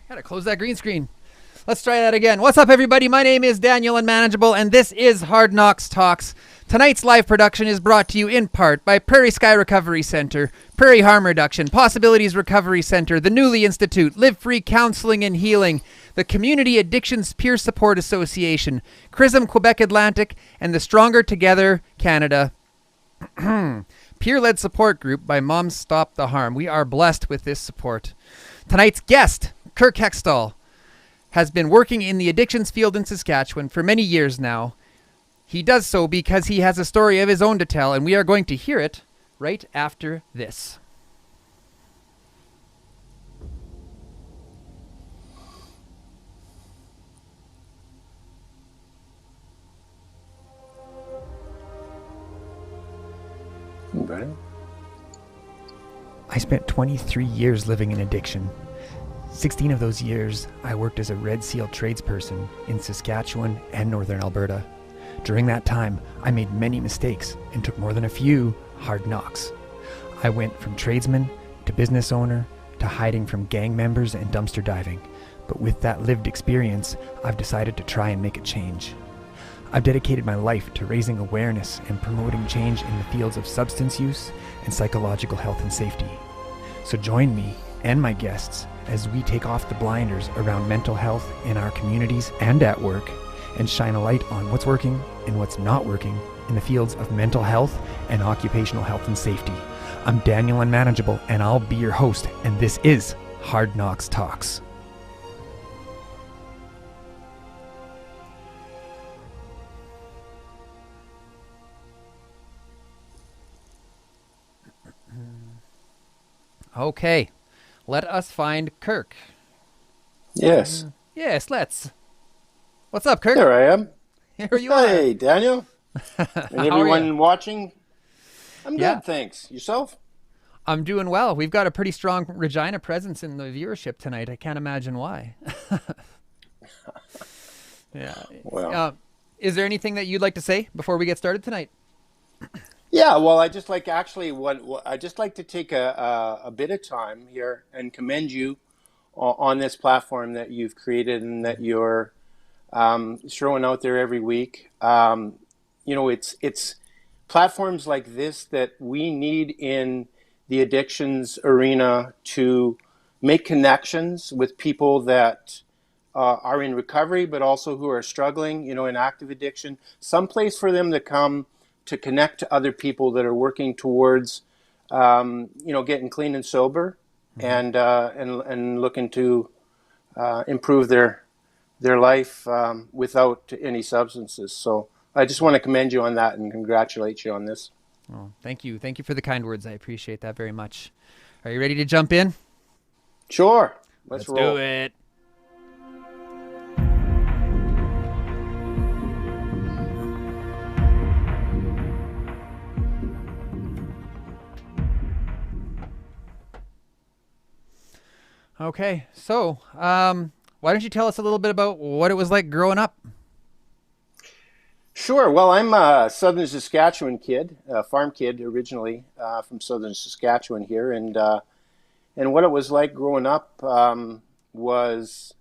Gotta close that green screen. Let's try that again. What's up, everybody? My name is Daniel Unmanageable, and this is Hard Knox Talks. Tonight's live production is brought to you in part by Prairie Sky Recovery Center, Prairie Harm Reduction, Possibilities Recovery Center, the Newly Institute, Live Free Counseling and Healing, the Community Addictions Peer Support Association, Chrism Quebec Atlantic, and the Stronger Together Canada peer-led support group by Moms Stop the Harm. We are blessed with this support. Tonight's guest, Kirk has been working in the addictions field in Saskatchewan for many years now. He does so because he has a story of his own to tell, and we are going to hear it right after this. Right. I spent 23 years living in addiction. 16 of those years, I worked as a Red Seal tradesperson in Saskatchewan and Northern Alberta. During that time, I made many mistakes and took more than a few hard knocks. I went from tradesman to business owner to hiding from gang members and dumpster diving. But with that lived experience, I've decided to try and make a change. I've dedicated my life to raising awareness and promoting change in the fields of substance use and psychological health and safety. So join me and my guests as we take off the blinders around mental health in our communities and at work, and shine a light on what's working and what's not working in the fields of mental health and occupational health and safety. I'm Daniel Unmanageable, and I'll be your host, and this is Hard Knox Talks. Okay, let us find Kirk. Yes. Yes, let's. What's up, Kirk? There I am. Here you Hey, Daniel. And How are everyone you? watching. I'm Yeah. good, thanks. Yourself? I'm doing well. We've got a pretty strong Regina presence in the viewership tonight. I can't imagine why. Yeah. Well. Is there anything that you'd like to say before we get started tonight? Yeah, well, I just like I just like to take a bit of time here and commend you on this platform that you've created and that you're throwing out there every week. It's platforms like this that we need in the addictions arena to make connections with people that are in recovery, but also who are struggling, in active addiction. Some place for them to come to connect to other people that are working towards, getting clean and sober, and looking to improve their life without any substances. So I just want to commend you on that and congratulate you on this. Oh, thank you. Thank you for the kind words. I appreciate that very much. Are you ready to jump in? Sure. Let's roll. Do it. Okay, so why don't you tell us a little bit about what it was like growing up? Sure. Well, I'm a Southern Saskatchewan kid, a farm kid originally from Southern Saskatchewan here, and what it was like growing up was.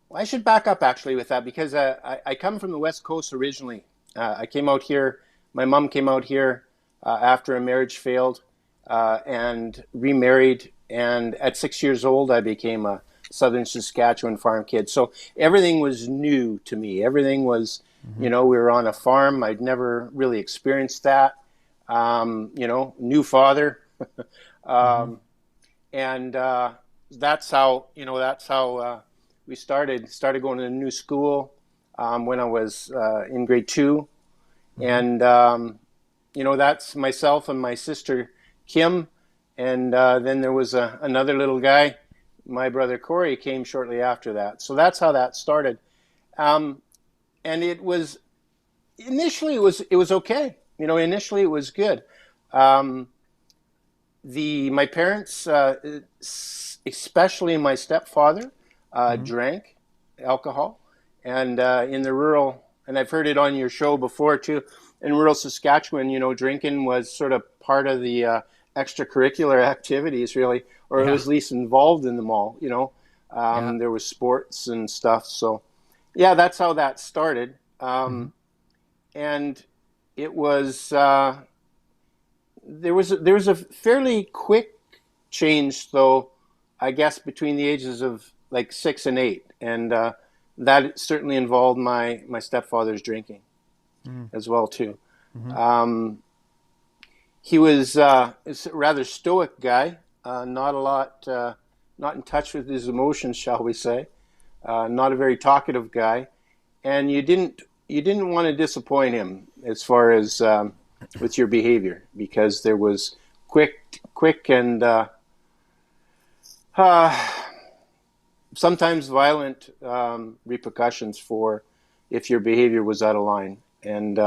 Well, I should back up actually with that because I come from the West Coast originally. I came out here. My mom came out here after a marriage failed and remarried. And at 6 years old, I became a Southern Saskatchewan farm kid. So everything was new to me. Everything was, we were on a farm. I'd never really experienced that. New father. And that's how we started going to a new school when I was in grade 2. And, that's myself and my sister, Kim. And then there was another little guy, my brother Corey, came shortly after that. So that's how that started. And it was initially it was okay. Initially it was good. My parents, especially my stepfather, drank alcohol, and in the rural, and I've heard it on your show before too. In rural Saskatchewan, drinking was sort of part of the extracurricular activities, really, or it was at least involved in them all. Yeah. There was sports and stuff. So, yeah, that's how that started. Mm-hmm. And it was there was a fairly quick change, though, I guess, between the ages of like 6 and 8, and that certainly involved my stepfather's drinking as well too. Mm-hmm. Um, he was is a rather stoic guy, not a lot, not in touch with his emotions, shall we say. Not a very talkative guy, and you didn't want to disappoint him as far as with your behavior, because there was quick and uh, sometimes violent repercussions for if your behavior was out of line. And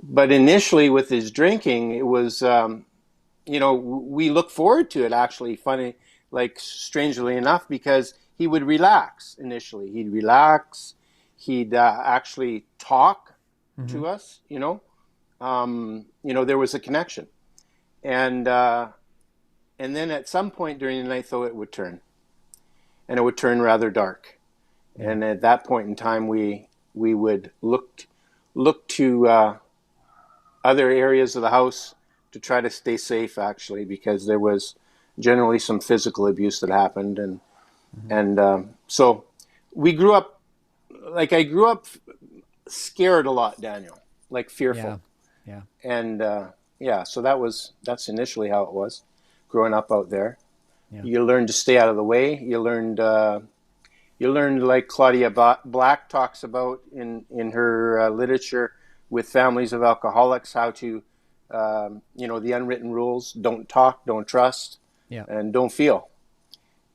but initially with his drinking, it was we look forward to it, actually, funny, like, strangely enough, because he would relax initially. He'd relax. He'd actually talk Mm-hmm. to us. There was a connection, and then at some point during the night, though, it would turn, and it would turn rather dark. Yeah. And at that point in time, we would look to other areas of the house to try to stay safe, actually, because there was generally some physical abuse that happened. And Mm-hmm. so we grew up, like, I grew up scared a lot, Daniel, like, Yeah. fearful. Yeah. And yeah, so that's initially how it was growing up out there. Yeah. You learned to stay out of the way. You learned, like Claudia Black talks about in her literature with families of alcoholics, how to, the unwritten rules: don't talk, don't trust, Yeah. and don't feel.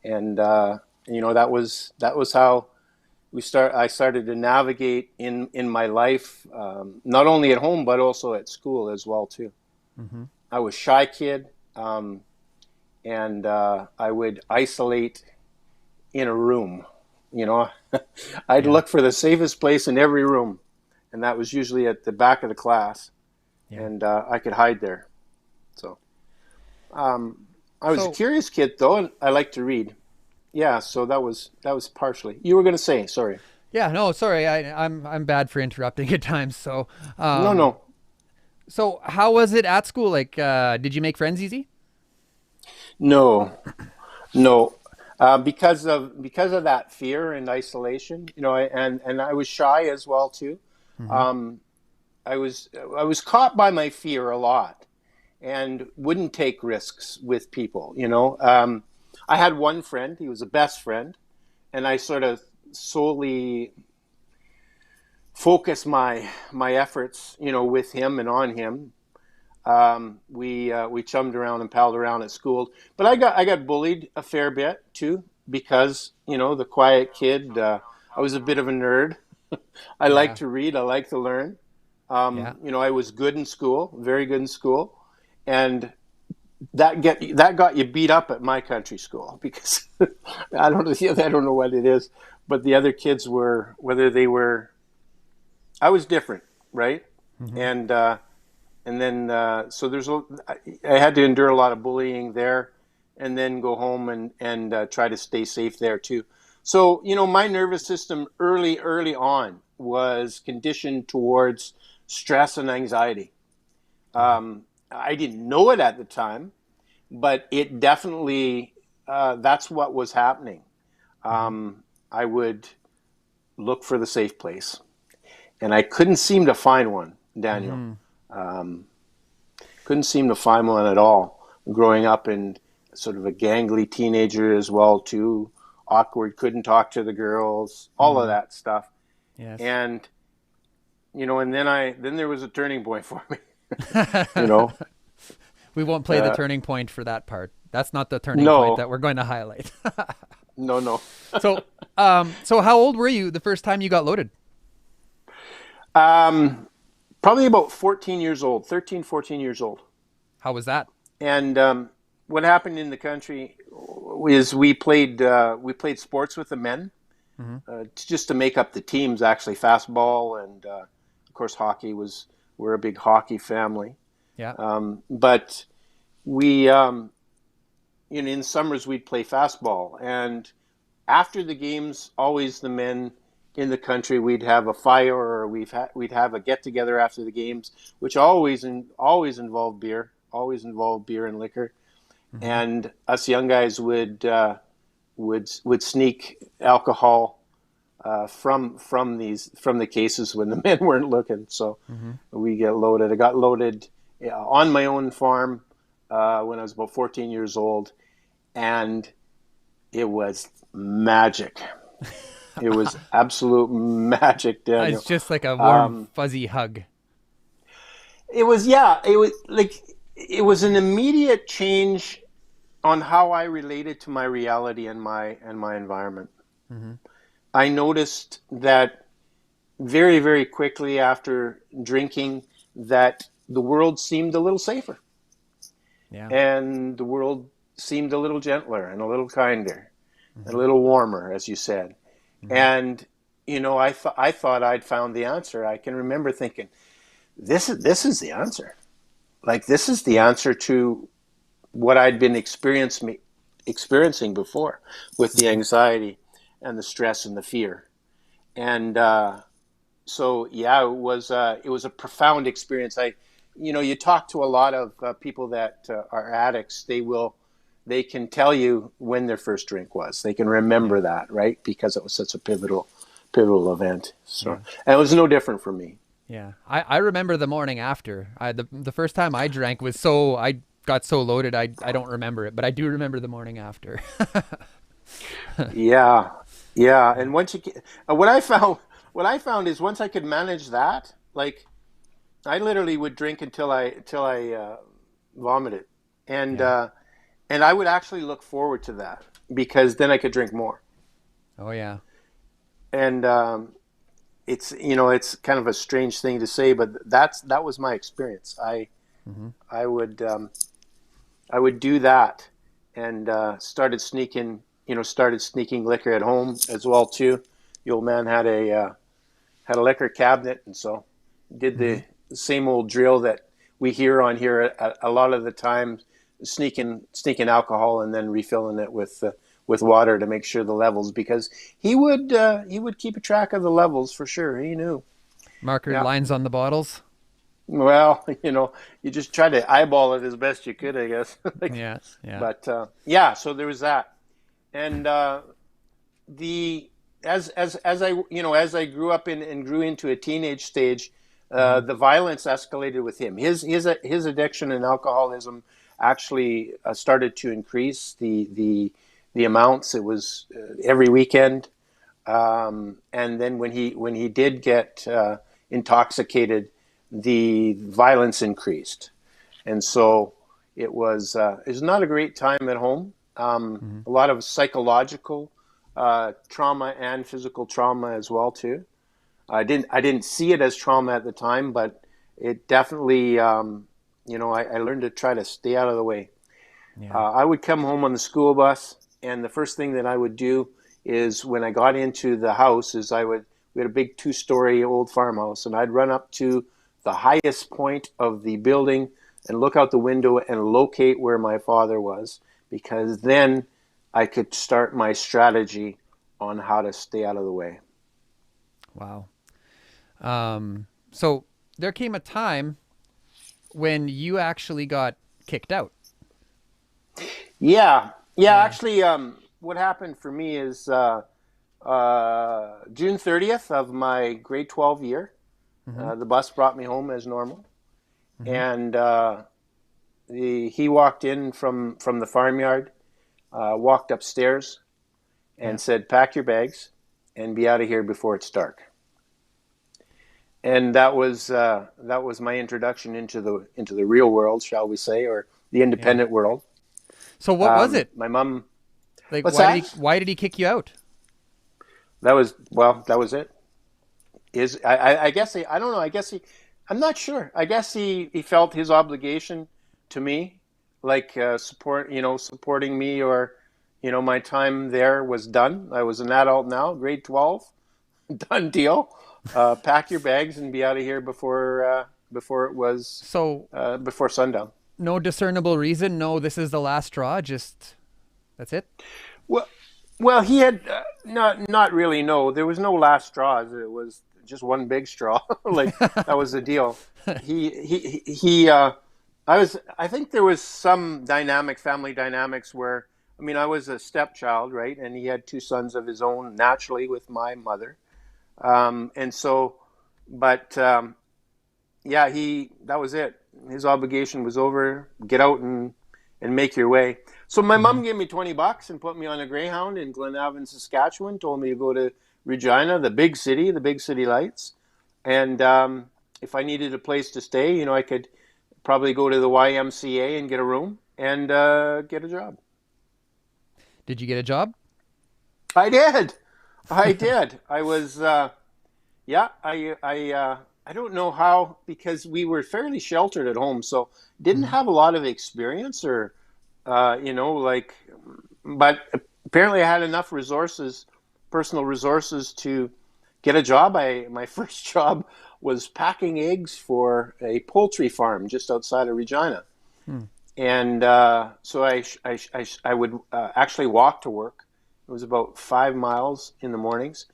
And that was how I started to navigate in my life, not only at home but also at school as well too. Mm-hmm. I was a shy kid, and I would isolate in a room. You know, I'd Yeah. look for the safest place in every room, and that was usually at the back of the class, Yeah. and I could hide there. So I was a So curious kid, though, and I liked to read. Yeah, so that was partially. You were going to say, sorry. yeah, no, sorry, I'm bad for interrupting at times. So No, no, so how was it at school? Like, did you make friends easy? no, no. Because of that fear and isolation, and I was shy as well too. Mm-hmm. Um, I was caught by my fear a lot, and wouldn't take risks with people. I had one friend; he was a best friend, and I sort of solely focused my efforts, with him and on him. We chummed around and palled around at school, but I got bullied a fair bit too, because the quiet kid. I was a bit of a nerd. I like Yeah. to read. I like to learn. Yeah. I was good in school, very good in school, and that got you beat up at my country school, because I don't know what it is, but the other kids were, whether they were, I was different, right? Mm-hmm. And then so I had to endure a lot of bullying there, and then go home and try to stay safe there too. So my nervous system early on was conditioned towards stress and anxiety. Yeah. I didn't know it at the time, but it definitely, that's what was happening. Mm-hmm. I would look for the safe place, and I couldn't seem to find one, Daniel. Mm-hmm. Couldn't seem to find one at all. Growing up and sort of a gangly teenager as well too, awkward, couldn't talk to the girls, all of Mm-hmm. that stuff. Yes. And and then there was a turning point for me. you know, We won't play the uh, turning point for that part. That's not the turning point no, that we're going to highlight. no, no. So how old were you the first time you got loaded? um, Probably about 14 years old, 13, 14 years old. How was that? And what happened in the country is we played sports with the men, Mm-hmm. just to make up the teams. Actually, fastball and of course hockey was. We're a big hockey family, Yeah. but we in summers we'd play fastball, and after the games, always the men in the country, we'd have a fire, or we'd have a get together after the games, which always involved beer, and liquor, Mm-hmm. and us young guys would sneak alcohol from the cases when the men weren't looking. So Mm-hmm. we get loaded. I got loaded on my own farm when I was about 14 years old, and it was magic. It was absolute magic, It's Daniel. just like a warm, Um, fuzzy hug. it was, yeah, it was like it was an immediate change on how I related to my reality and my environment. Mm-hmm. I noticed that very, very quickly after drinking that the world seemed a little safer, Yeah. and the world seemed a little gentler and a little kinder and a Mm-hmm. little warmer, as you said. Mm-hmm. And I thought I'd found the answer. I can remember thinking, this is the answer. Like, this is the answer to what I'd been experiencing before, with the Mm-hmm. anxiety and the stress and the fear. And so yeah, it was a profound experience. You talk to a lot of people that are addicts. They can tell you when their first drink was. They can Yeah. remember that, right? Because it was such a pivotal event. So, Yeah. and it was no different for me. Yeah. I remember the morning after. The first time I drank was so I got so loaded I don't remember it, but I do remember the morning after. Yeah, yeah. And once what I found is once I could manage that, like I literally would drink until I vomited, and Yeah. uh, and I would actually look forward to that because then I could drink more. Oh yeah. And it's kind of a strange thing to say, but that was my experience. I Mm-hmm. I would um, I would do that, and started sneaking liquor at home as well too. The old man had a liquor cabinet, and so did Mm-hmm. the same old drill that we hear on here a lot of the time, sneaking alcohol and then refilling it with water to make sure the levels, because he would keep a track of the levels for sure. He knew. Marker Yeah. lines on the bottles. Well, you just try to eyeball it as best you could, I guess. Like, Yeah. Yeah. but yeah, so there was that, and the as I grew up and grew into a teenage stage, Mm-hmm. the violence escalated with him. His addiction and alcoholism actually started to increase the amounts. It was every weekend, and then when he did get intoxicated, the violence increased, and so it was not a great time at home. Mm-hmm. A lot of psychological trauma and physical trauma as well too. I didn't see it as trauma at the time, but it definitely I learned to try to stay out of the way. Yeah. I would come home on the school bus, and the first thing that I would do is when I got into the house is we had a big 2-story old farmhouse, and I'd run up to the highest point of the building and look out the window and locate where my father was, because then I could start my strategy on how to stay out of the way. Wow. So there came a time when you actually got kicked out. Yeah, yeah. Yeah. Actually, what happened for me is June 30th of my grade 12 year, Mm-hmm. the bus brought me home as normal, Mm-hmm. and he walked in from the farmyard, walked upstairs, Yeah. and said, "Pack your bags and be out of here before it's dark." And that was my introduction into the real world, shall we say, or the Yeah. independent world. So what was it? My mom. Like What's why did he that? why did he kick you out? That was it. I guess I don't know. I'm not sure. I guess he felt his obligation to me, like supporting me, or my time there was done. I was an adult now, grade 12, done deal. Pack your bags and be out of here before it was So before sundown. no discernible reason, no this is the last straw, just that's it? Well, Well, he had not really. No, there was no last straws. It was just one big straw. Like that was the deal. He. I think there was some family dynamics where. I mean, I was a stepchild, right? And he had two sons of his own, naturally, with my mother. And so, but yeah, that was it. His obligation was over. Get out and make your way. So my Hmm. mom gave me $20 and put me on a Greyhound in Glenavon, Saskatchewan. Told me to go to Regina, the big city lights, and if I needed a place to stay, I could probably go to the YMCA and get a room and get a job. Did you get a job? I did. I did. I was. Yeah, I don't know how because we were fairly sheltered at home, so didn't Hmm. have a lot of experience or like, but apparently I had enough resources, personal resources to get a job. My first job was packing eggs for a poultry farm just outside of Regina, Hmm. and so I would actually walk to work. It was about 5 miles in the mornings,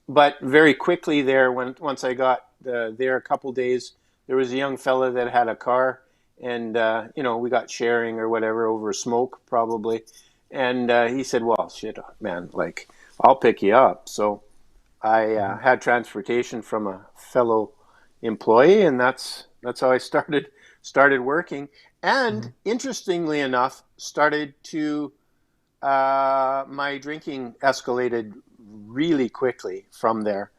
but very quickly there, once I got there a couple days, there was a young fella that had a car, and we got sharing or whatever over a smoke probably, and he said, "Well, shit, man, like I'll pick you up." So I Hmm. had transportation from a fellow employee, and that's how I started working, Hmm. and interestingly enough, started to my drinking escalated really quickly from there.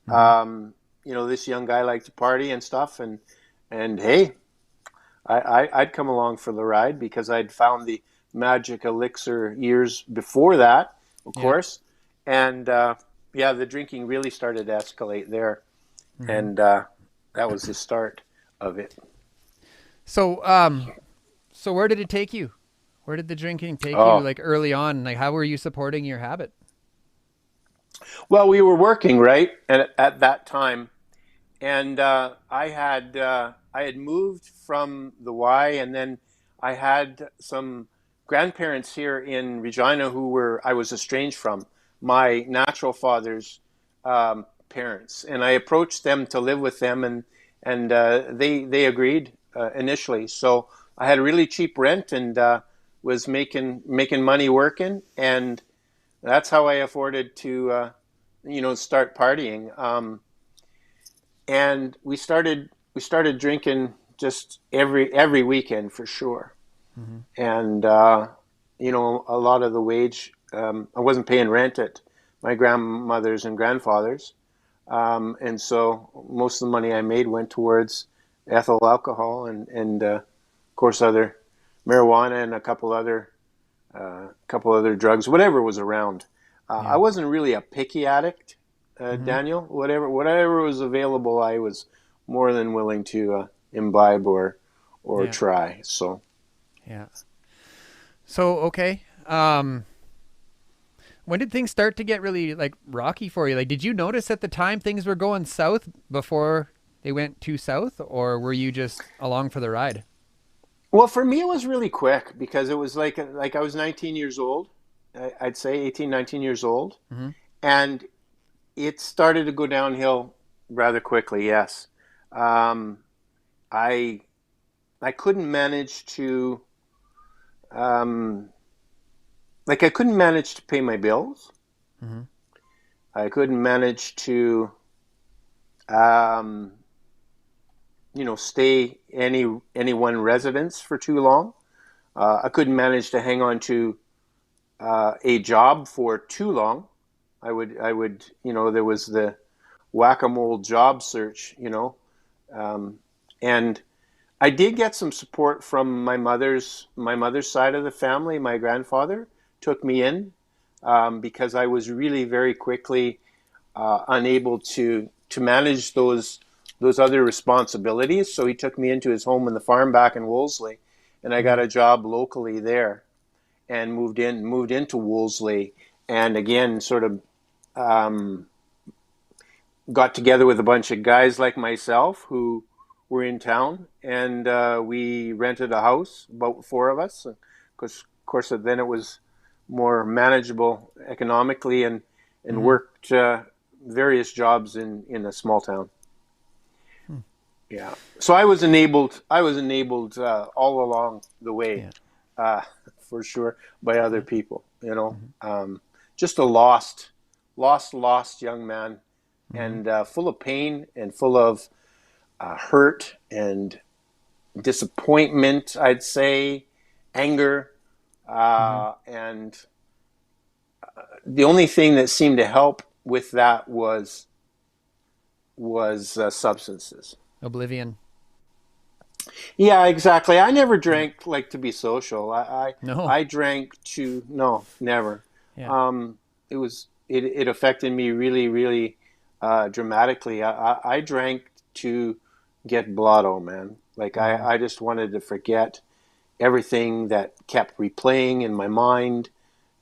Hmm. This young guy liked to party and stuff, and hey, I'd come along for the ride because I'd found the magic elixir years before that, of Yeah. course, and yeah, the drinking really started to escalate there, Hmm. and that was the start of it. So, so where did it take you? Where did the drinking take you? Oh, Like early on, like how were you supporting your habit? well, we were working right at that time, and I had moved from the Y, and then I had some grandparents here in Regina who were I was estranged from my natural father's parents, and I approached them to live with them, and they agreed initially. So I had a really cheap rent and was making money working, and that's how I afforded to start partying. And we started drinking just every weekend for sure. Hmm. And a lot of the wage, I wasn't paying rent at my grandmother's and grandfather's, and so most of the money I made went towards ethyl alcohol and of course other marijuana and a couple other drugs, whatever was around. I Yeah. wasn't really a picky addict, Hmm. Daniel. Whatever was available, I was more than willing to imbibe or Yeah. try. So, Yeah. So okay. When did things start to get really like rocky for you? Like, did you notice at the time things were going south before they went too south, or were you just along for the ride? well, for me, it was really quick because it was like I was 19 years old. I'd say 18, 19 years old, Hmm. and it started to go downhill rather quickly. Yes, um, I I couldn't manage to um, I couldn't manage to pay my bills. Hmm. I couldn't manage to um, stay any one residence for too long. I couldn't manage to hang on to a job for too long. There was the whack-a-mole job search, and I did get some support from my mother's side of the family. My grandfather took me in because I was really very quickly unable to manage those other responsibilities. So he took me into his home in the farm back in Wolseley, and I got Hmm. a job locally there and moved into Wolseley, and again sort of um, got together with a bunch of guys like myself who were in town, and we rented a house, about four of us. Because, of course, then it was more manageable economically, and worked various jobs in a small town. Yeah. So I was enabled. All along the way, Yeah. for sure, by other people. Just a lost young man, and full of pain and full of hurt and disappointment. I'd say anger, and the only thing that seemed to help with that was substances. Oblivion. Yeah, exactly. I never drank like to be social. No. I drank to no, never. Yeah. It affected me really, really dramatically. I drank to get blotto, man. Like I just wanted to forget everything that kept replaying in my mind.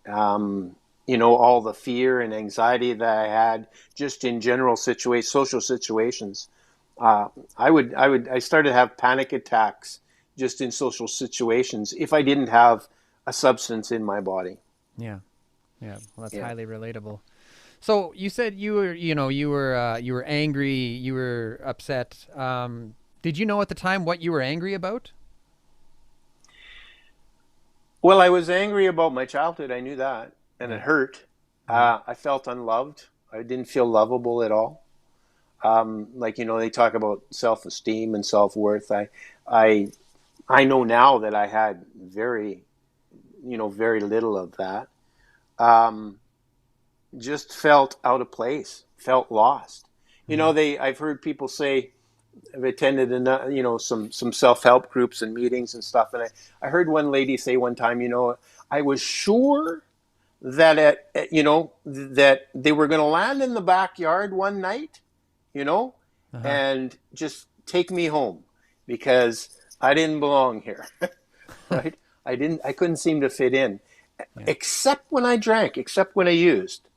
All the fear and anxiety that I had just in general social situations. I started to have panic attacks just in social situations if I didn't have a substance in my body. Yeah. Yeah. Well, that's Yeah. highly relatable. So you said you were angry, you were upset. Did you know at the time what you were angry about? Well, I was angry about my childhood. I knew that, and it hurt. I felt unloved. I didn't feel lovable at all. They talk about self-esteem and self-worth. I know now that I had very little of that. Just felt out of place, felt lost. I've heard people say, I've attended some self-help groups and meetings and stuff, and I heard one lady say one time, I was sure that that they were going to land in the backyard one night, and just take me home because I didn't belong here, right? I couldn't seem to fit in, except when I drank, except when I used,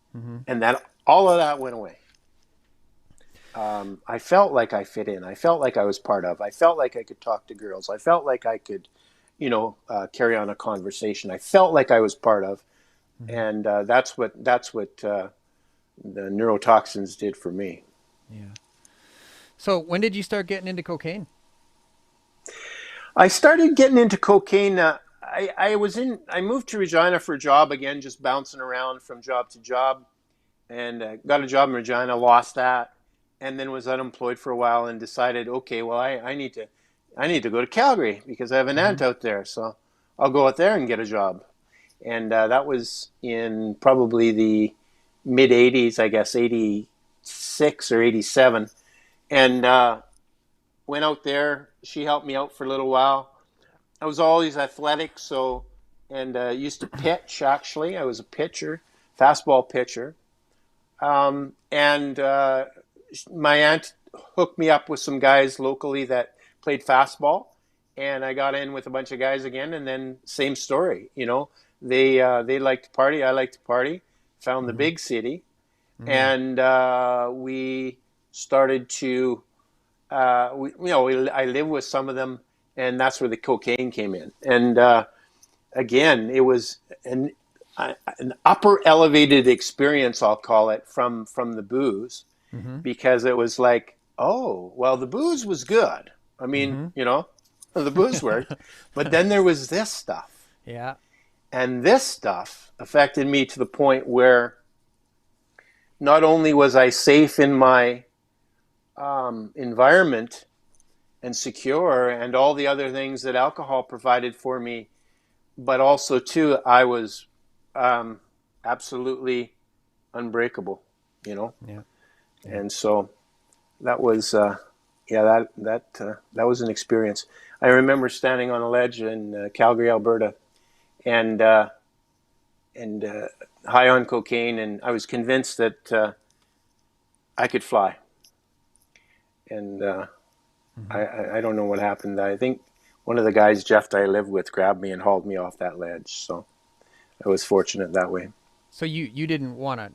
and that all of that went away. I felt like I fit in. I felt like I was part of. I felt like I could talk to girls. I felt like I could, carry on a conversation. I felt like I was part of, and that's what the neurotoxins did for me. Yeah. So when did you start getting into cocaine? I started getting into cocaine. I moved to Regina for a job again, just bouncing around from job to job, and got a job in Regina, lost that, and then was unemployed for a while and decided, okay, well, I need to go to Calgary because I have an aunt out there, so I'll go out there and get a job. And that was in probably the mid 80s, I guess, 86 or 87. And went out there. She helped me out for a little while. I was always athletic, and used to pitch, actually. I was a pitcher, fastball pitcher. And my aunt hooked me up with some guys locally that played fastball, and I got in with a bunch of guys again. And then same story, they liked to party, I liked to party. Found the big city, and we started to. I lived with some of them, and that's where the cocaine came in. And again, it was an upper elevated experience, I'll call it, from the booze, because it was like, oh, well, the booze was good. I mean, the booze worked, but then there was this stuff. Yeah. And this stuff affected me to the point where not only was I safe in my environment and secure and all the other things that alcohol provided for me, but also too, I was absolutely unbreakable, Yeah. And so that was that was an experience. I remember standing on a ledge in Calgary, Alberta, and high on cocaine, and I was convinced that I could fly. And I don't know what happened. I think one of the guys, Jeff, that I lived with, grabbed me and hauled me off that ledge. So I was fortunate that way. So you didn't want to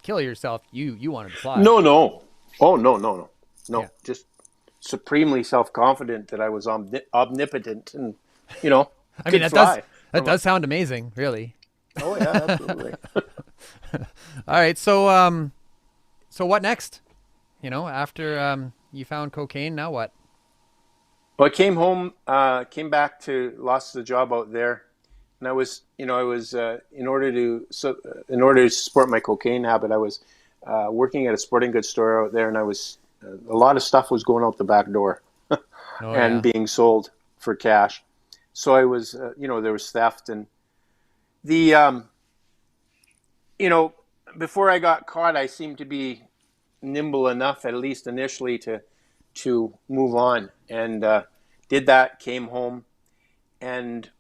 kill yourself. You wanted to fly. No. Oh, no. Yeah. Just supremely self-confident that I was omnipotent and, I mean, could fly. that does sound amazing, really. Oh yeah, absolutely. All right. So what next? After you found cocaine, now what? Well, I came home, came back to lost the job out there, and I was in order to support my cocaine habit, I was working at a sporting goods store out there, and I was a lot of stuff was going out the back door Oh and yeah. being sold for cash. So I was, there was theft and the, you know, before I got caught, I seemed to be nimble enough, at least initially, to move on, and did that. Came home and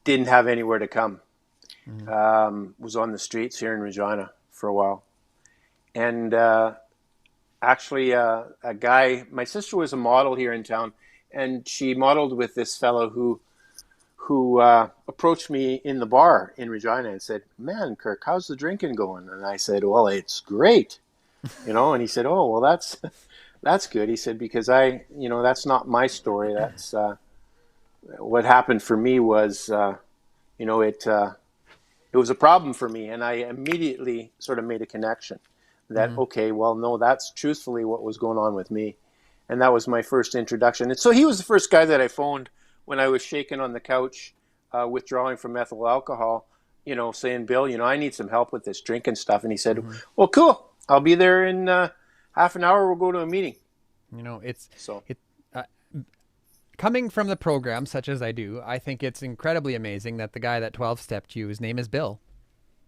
didn't have anywhere to come. Mm-hmm. Was on the streets here in Regina for a while, and actually, a guy. My sister was a model here in town, and she modeled with this fellow who approached me in the bar in Regina and said, "Man, Kirk, how's the drinking going?" And I said, "Well, it's great." And he said, "Oh, well, that's good." He said, "Because that's not my story. That's what happened for me was, it was a problem for me." And I immediately sort of made a connection that, Mm-hmm. okay, well, no, that's truthfully what was going on with me. And that was my first introduction. And so he was the first guy that I phoned when I was shaken on the couch, withdrawing from ethyl alcohol, saying, "Bill, I need some help with this drinking stuff." And he said, Mm-hmm. "Well, cool. I'll be there in half an hour. We'll go to a meeting." It's So, it uh, coming from the program such as I do. I think it's incredibly amazing that the guy that 12-stepped you, his name is Bill.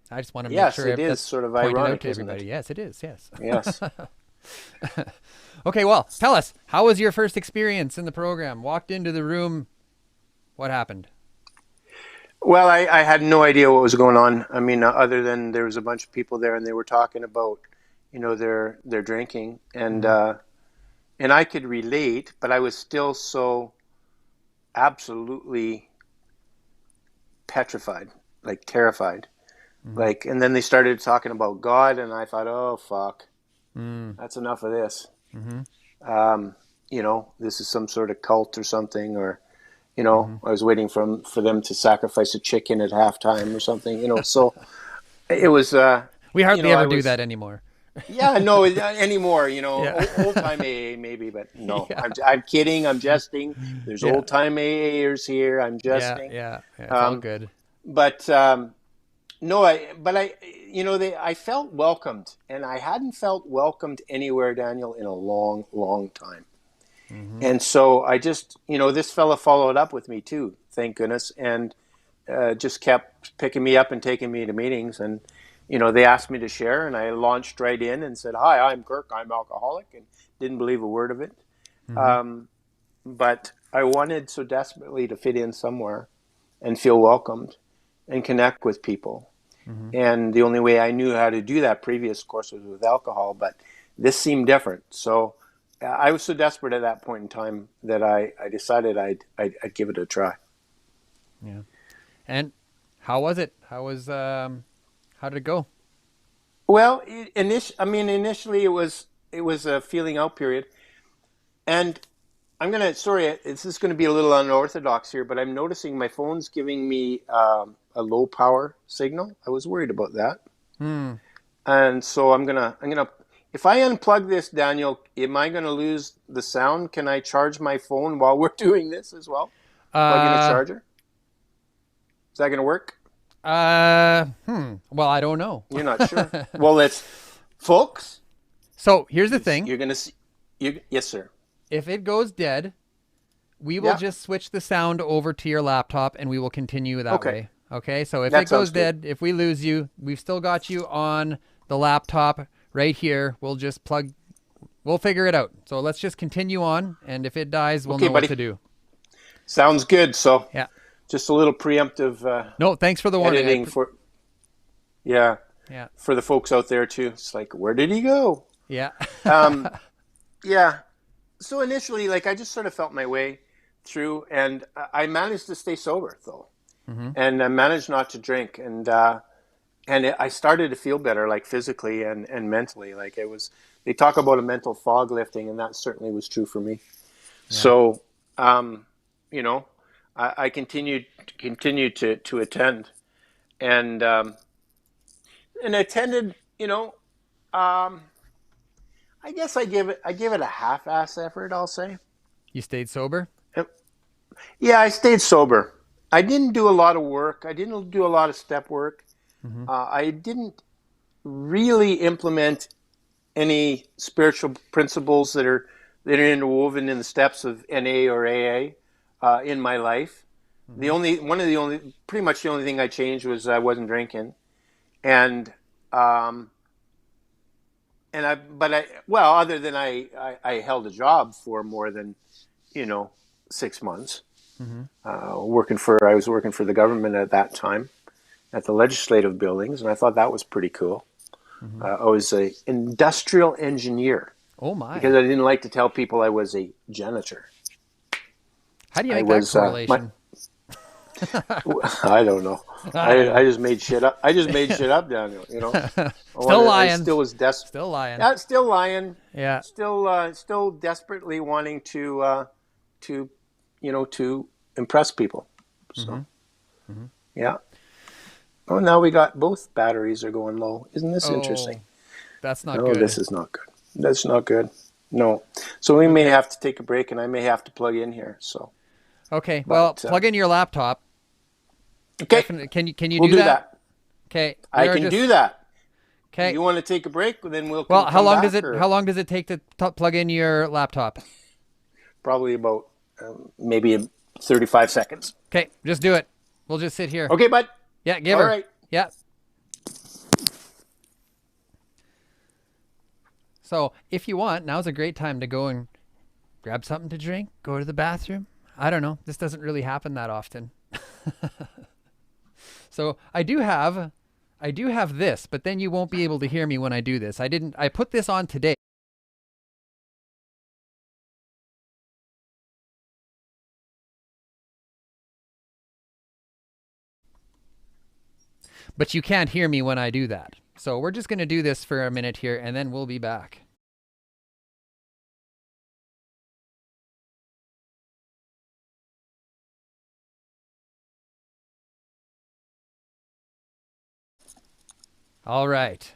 I just want to make yes, sure it is that's sort of pointed out ironic, to isn't it? everybody. Yes, it is. Yes. Yes. Okay, well, tell us, how was your first experience in the program? Walked into the room, what happened? Well, I had no idea what was going on. I mean, other than there was a bunch of people there and they were talking about, their drinking, Mm-hmm. and I could relate, but I was still so absolutely petrified, like terrified. Mm-hmm. Like, and then they started talking about God, and I thought, oh fuck, Mm-hmm. that's enough of this. Mm-hmm. This is some sort of cult or something, or Mm-hmm. I was waiting for them to sacrifice a chicken at halftime or something. So it was, We hardly I ever do was, that anymore. yeah, no, anymore. Yeah. Old time AA maybe, but no, Yeah. I'm kidding. I'm jesting. There's Yeah. old time AAers here. I'm Yeah. jesting. Yeah. Yeah. It's all Um, good. but no, I felt welcomed, and I hadn't felt welcomed anywhere, Daniel, in a long, long time. Mm-hmm. And so I just, this fella followed up with me too, thank goodness, and just kept picking me up and taking me to meetings. And, they asked me to share, and I launched right in and said, "Hi, I'm Kirk. I'm alcoholic," and didn't believe a word of it. Mm-hmm. Um, but I wanted so desperately to fit in somewhere and feel welcomed and connect with people. Mm-hmm. And the only way I knew how to do that previous course was with alcohol, but this seemed different. So I was so desperate at that point in time that I decided I'd give it a try. Yeah. And how was it? How did it go? Well, initially it was a feeling out period, and this is gonna be a little unorthodox here, but I'm noticing my phone's giving me a low power signal. I was worried about that. Hmm. And so I'm gonna if I unplug this, Daniel, am I gonna lose the sound? Can I charge my phone while we're doing this as well? Plug in a Uh, charger. Is that gonna work? Well, I don't know. You're not sure. Well, let's, folks. So here's the thing. You're gonna see. Yes, sir. If it goes dead, we will Yeah. just switch the sound over to your laptop and we will continue that Okay. way. Okay. So if That it goes sounds good. dead, if we lose you, we've still got you on the laptop right here. We'll figure it out. So let's just continue on. And if it dies, we'll Okay, know what buddy. to do. Sounds good. So Yeah. just a little preemptive No, thanks for the warning. editing for yeah Yeah. for the folks out there too. It's like, where did he go? Yeah. Um, yeah. So initially, like, I just sort of felt my way through, and I managed to stay sober though, Mm-hmm. and I managed not to drink, and I started to feel better, like physically and mentally. Like, it was, they talk about a mental fog lifting, and that certainly was true for me. Yeah. So, um, you know, I continued to attend, and attended. I guess I give it a half-ass effort, I'll say. You stayed sober? Yeah, I stayed sober. I didn't do a lot of work. I didn't do a lot of step work. Mm-hmm. I didn't really implement any spiritual principles that are interwoven in the steps of NA or AA in my life. Mm-hmm. Pretty much the only thing I changed was I wasn't drinking, and other than I held a job for more than 6 months. Mm-hmm. I was working for the government at that time at the legislative buildings, and I thought that was pretty cool. Mm-hmm. I was an industrial engineer. Oh my! Because I didn't like to tell people I was a janitor. How do you make that correlation? I don't know. I just made shit up. I just made shit up down there. Still lying. I still was desperate. Still lying. Yeah, still lying. Yeah. Still desperately wanting to impress people. So, mm-hmm. Mm-hmm. yeah. Oh, now we got both batteries are going low. Isn't this interesting? That's not good. No, this is not good. That's not good. No. So we may have to take a break, and I may have to plug in here. So. Okay. Well, plug in your laptop. Okay. Definitely. Can you we'll do that? Okay. I can do that. Okay. You want to take a break? Then we'll. Well, how long does it take to plug in your laptop? Probably about maybe 35 seconds. Okay. Just do it. We'll just sit here. Okay, bud. Yeah. Give her. All right. Yeah. So if you want, now's a great time to go and grab something to drink, go to the bathroom. I don't know. This doesn't really happen that often. So I do have this, but then you won't be able to hear me when I do this. I put this on today. But you can't hear me when I do that. So we're just going to do this for a minute here, and then we'll be back. All right.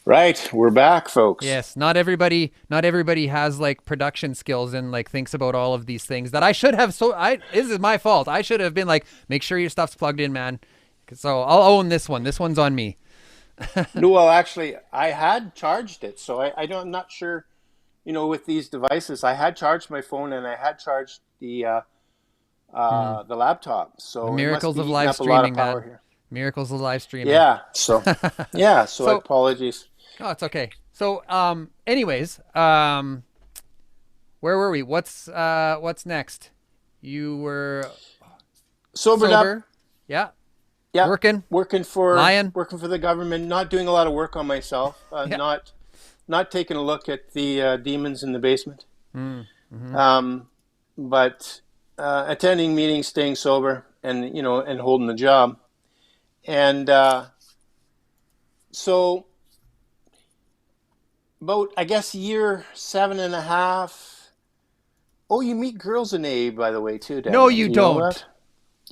Right, we're back, folks. Yes, not everybody has like production skills and like thinks about all of these things that I should have. This is my fault. I should have been like, make sure your stuff's plugged in, man. So I'll own this one. This one's on me. No, well, actually, I had charged it, so I'm not sure. With these devices, I had charged my phone and I had charged the laptop. So the miracles of live streaming, man. Miracles of live streaming. Yeah. So so apologies. Oh, it's okay. So anyways, where were we? What's next? You were sobered up. Yeah. Yeah. Working for the government, not doing a lot of work on myself, not taking a look at the demons in the basement. Mm-hmm. But attending meetings, staying sober, and and holding the job. And so about, I guess, year 7.5. Oh, you meet girls in AA, by the way, too, Dan. No, you don't.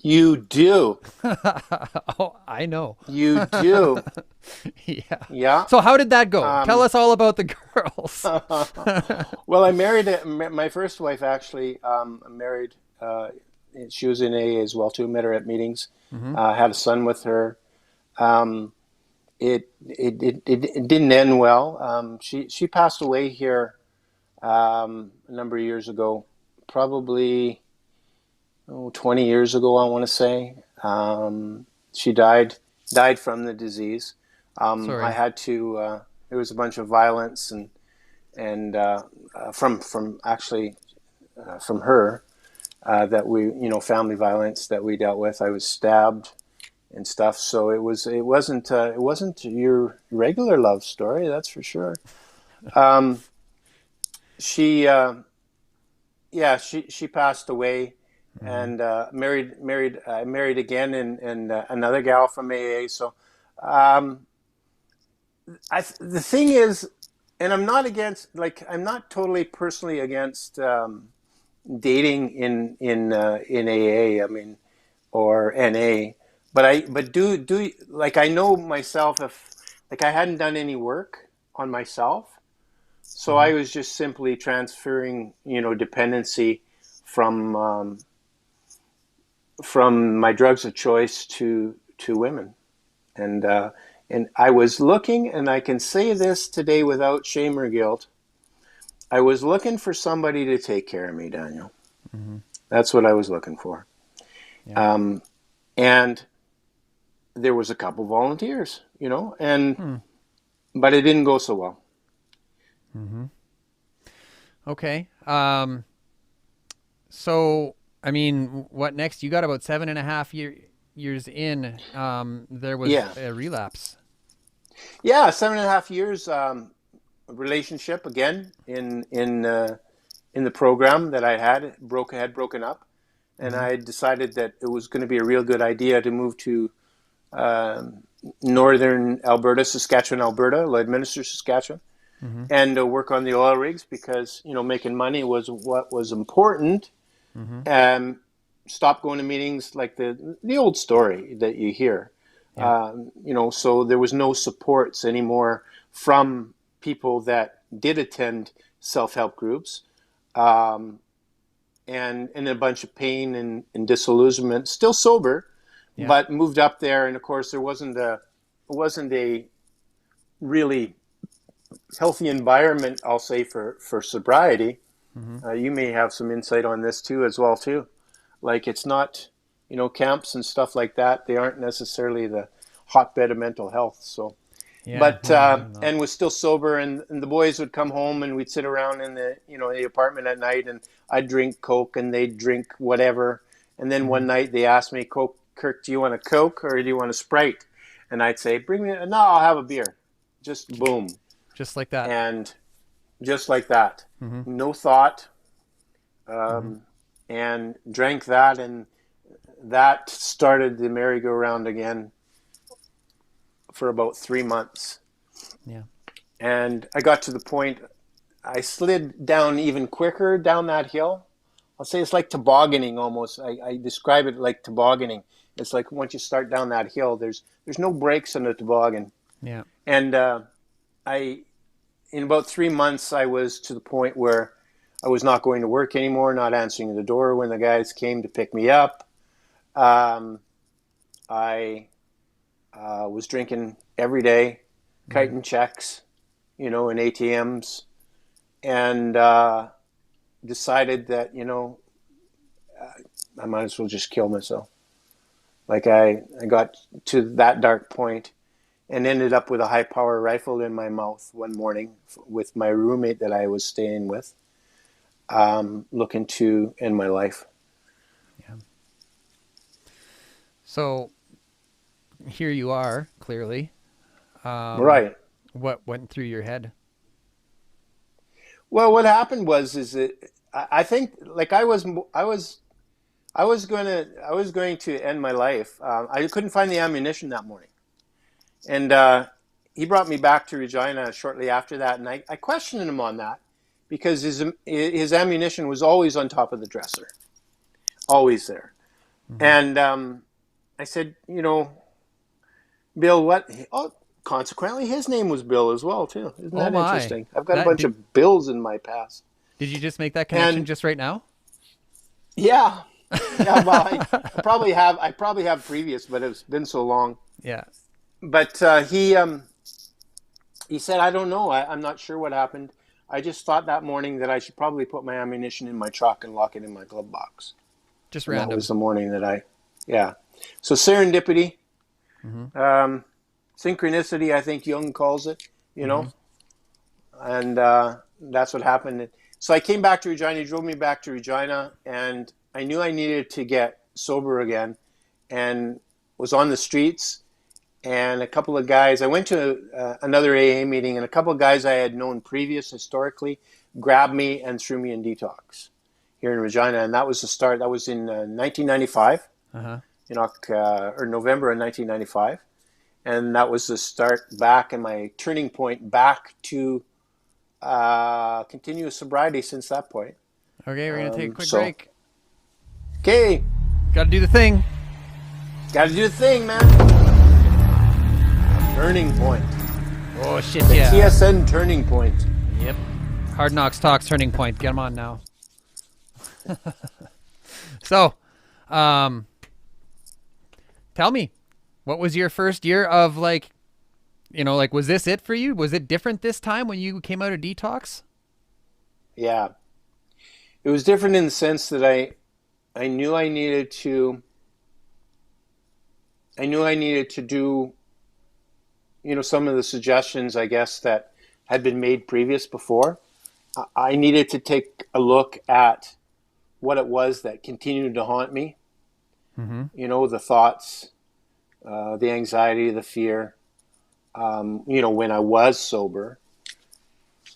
You do. Oh, I know. You do. Yeah. Yeah. So how did that go? Tell us all about the girls. Well, I married my first wife, actually. Married. She was in AA as well, too. Met her at meetings. Mm-hmm. Had a son with her. It didn't end well. She passed away here a number of years ago, probably 20 years ago, I want to say. She died from the disease. I had to. There was a bunch of violence and from her. That we, family violence that we dealt with. I was stabbed and stuff. So it wasn't your regular love story, that's for sure. She passed away, and married again, and another gal from AA. So the thing is, and I'm not totally personally against. Dating in AA, I mean, or NA, but like, I know myself, if like I hadn't done any work on myself, so Mm-hmm. I was just simply transferring, dependency from my drugs of choice to women. And I was looking, and I can say this today without shame or guilt, I was looking for somebody to take care of me, Daniel. Mm-hmm. That's what I was looking for. Yeah. And there was a couple volunteers, Hmm. but it didn't go so well. Mm-hmm. Okay. So, I mean, what next? You got about 7.5 years in. There was Yeah. a relapse. Yeah, 7.5 years, relationship again in the program that I had broken up, and Mm-hmm. I decided that it was going to be a real good idea to move to um, northern Alberta, Saskatchewan, Alberta, Lloydminster, Saskatchewan, Mm-hmm. and work on the oil rigs, because making money was what was important. Mm-hmm. Um, Stop going to meetings, like the old story that you hear. Yeah. So there was no supports anymore from people that did attend self-help groups, um, and a bunch of pain and disillusionment. Still sober, Yeah. but moved up there, and of course there wasn't a really healthy environment, I'll say, for sobriety. Mm-hmm. You may have some insight on this too, as well too. Like, it's not, camps and stuff like that. They aren't necessarily the hotbed of mental health. So, Yeah. but No, they're not. and was still sober, and the boys would come home, and we'd sit around in the apartment at night, and I'd drink Coke and they'd drink whatever. And then Mm-hmm. one night they asked me, Kirk, do you want a Coke or do you want a Sprite? And I'd say, no, I'll have a beer. Just boom. Just like that. And just like that, Mm-hmm. no thought, Mm-hmm. and drank that, and that started the merry-go-round again for about 3 months. Yeah. And I got to the point, I slid down even quicker down that hill. I'll say it's like tobogganing almost. I describe it like tobogganing. It's like once you start down that hill, there's no brakes on the toboggan. Yeah. And I in about 3 months, I was to the point where I was not going to work anymore, not answering the door when the guys came to pick me up. I was drinking every day, Mm-hmm. kiting checks, in ATMs, and decided that, I might as well just kill myself. Like, I got to that dark point and ended up with a high power rifle in my mouth one morning with my roommate that I was staying with, looking to end my life. Yeah. So here you are, clearly. Right. What went through your head? Well, what happened is that I think, like, I was going to end my life. I couldn't find the ammunition that morning, and he brought me back to Regina shortly after that, and I questioned him on that, because his ammunition was always on top of the dresser, always there. Mm-hmm. And I said, Bill, what? Oh, consequently, his name was Bill as well too. Isn't Oh that my. interesting? I've got a That bunch did of Bills in my past. did you just make that connection And just right now? yeah, yeah. Well, I probably have previous, but it's been so long. Yeah. But he said, I don't know. I'm not sure what happened. I just thought that morning that I should probably put my ammunition in my truck and lock it in my glove box. Just And that was random. the morning yeah. So serendipity, Mm-hmm. synchronicity, I think Jung calls it, Mm-hmm. and that's what happened. So I came back to Regina, he drove me back to Regina, and I knew I needed to get sober again, and was on the streets. And a couple of guys, I went to another AA meeting, and a couple of guys I had known historically, grabbed me and threw me in detox here in Regina. And that was the start. That was in 1995, Uh-huh. or November of 1995. And that was the start back and my turning point back to continuous sobriety since that point. Okay, we're gonna take a quick So, break. okay. Gotta do the thing. Got to do the thing, man. Turning point. Oh, shit, The yeah. TSN turning point. Yep. Hard Knox Talks turning point. Get them on now. So, tell me, what was your first year of, like, was this it for you? Was it different this time when you came out of detox? Yeah. It was different in the sense that I knew I needed to do, some of the suggestions, I guess, that had been made before. I needed to take a look at what it was that continued to haunt me. Mm-hmm. The thoughts, the anxiety, the fear, when I was sober.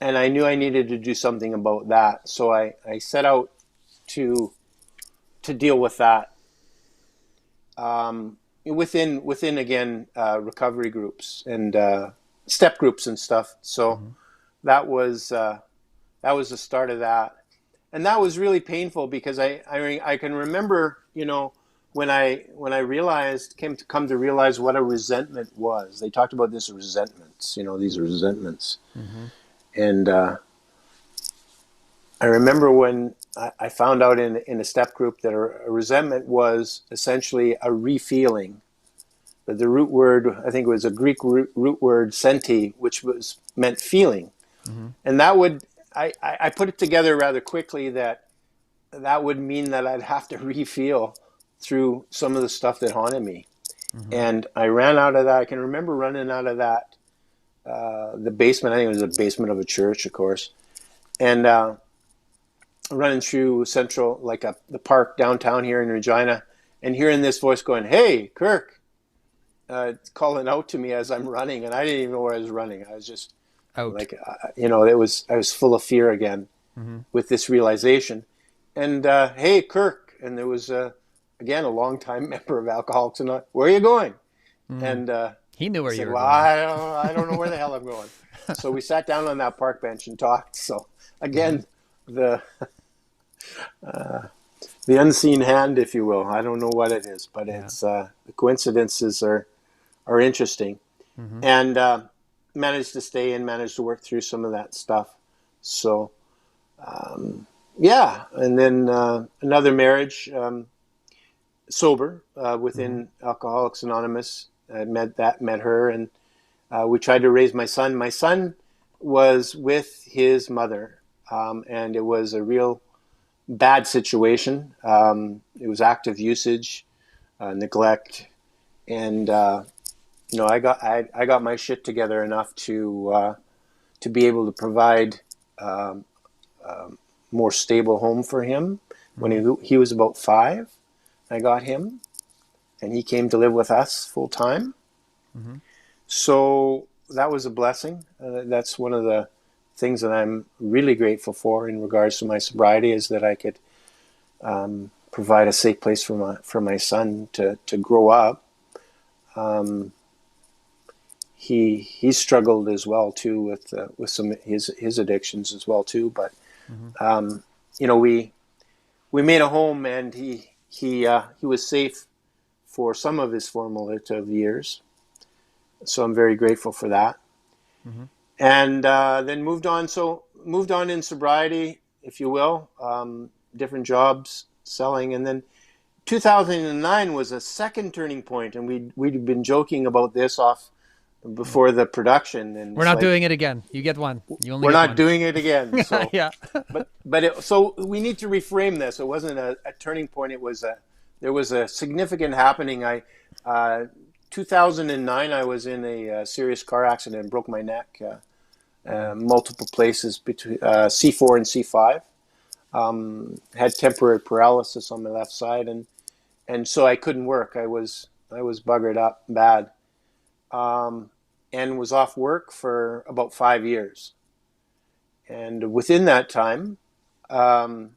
And I knew I needed to do something about that. So I set out to deal with that. Within again, recovery groups and step groups and stuff. So that was the start of that. And that was really painful because I can remember, when I come to realize what a resentment was. They talked about this resentments, these resentments. Mm-hmm. And I remember when I found out in a step group that a resentment was essentially a refeeling. That the root word, I think it was a Greek root word, senti, which meant feeling. Mm-hmm. And I put it together rather quickly that would mean that I'd have to refeel through some of the stuff that haunted me. Mm-hmm. And I ran out of that. I can remember running out of that, the basement. I think it was the basement of a church, of course. And running through central, like the park downtown here in Regina, and hearing this voice going, "Hey, Kirk," calling out to me as I'm running. And I didn't even know where I was running. I was just out. Like, I was full of fear again with this realization. And, "Hey, Kirk," and there was, again, a longtime member of Alcoholics Anonymous. "Where are you going?" And he knew where you were "Well, going. I don't know where the hell I'm going." So we sat down on that park bench and talked. So again, the unseen hand, if you will. I don't know what it is, but it's the coincidences are interesting. Mm-hmm. And managed to work through some of that stuff. So and then another marriage, sober, within Alcoholics Anonymous. I met her, and we tried to raise my son. My son was with his mother, and it was a real bad situation. It was active usage, neglect, and I got my shit together enough to be able to provide more stable home for him. When he was about 5, I got him, and he came to live with us full time. Mm-hmm. So that was a blessing. That's one of the things that I'm really grateful for in regards to my sobriety, is that I could provide a safe place for my son to grow up. He struggled as well too with some of his addictions as well too. But we made a home, and he was safe for some of his formative years. So I'm very grateful for that. Mm-hmm. And then moved on in sobriety, if you will, different jobs, selling, and then 2009 was a second turning point, and we'd been joking about this off before the production, and We're not doing it again. You get one. You only we're get not one. doing it again. So yeah. so we need to reframe this. It wasn't a turning point. There was a significant happening. 2009, I was in a serious car accident and broke my neck, multiple places between C4 and C5. Had temporary paralysis on my left side, and so I couldn't work. I was buggered up bad, and was off work for about 5 years. And within that time, of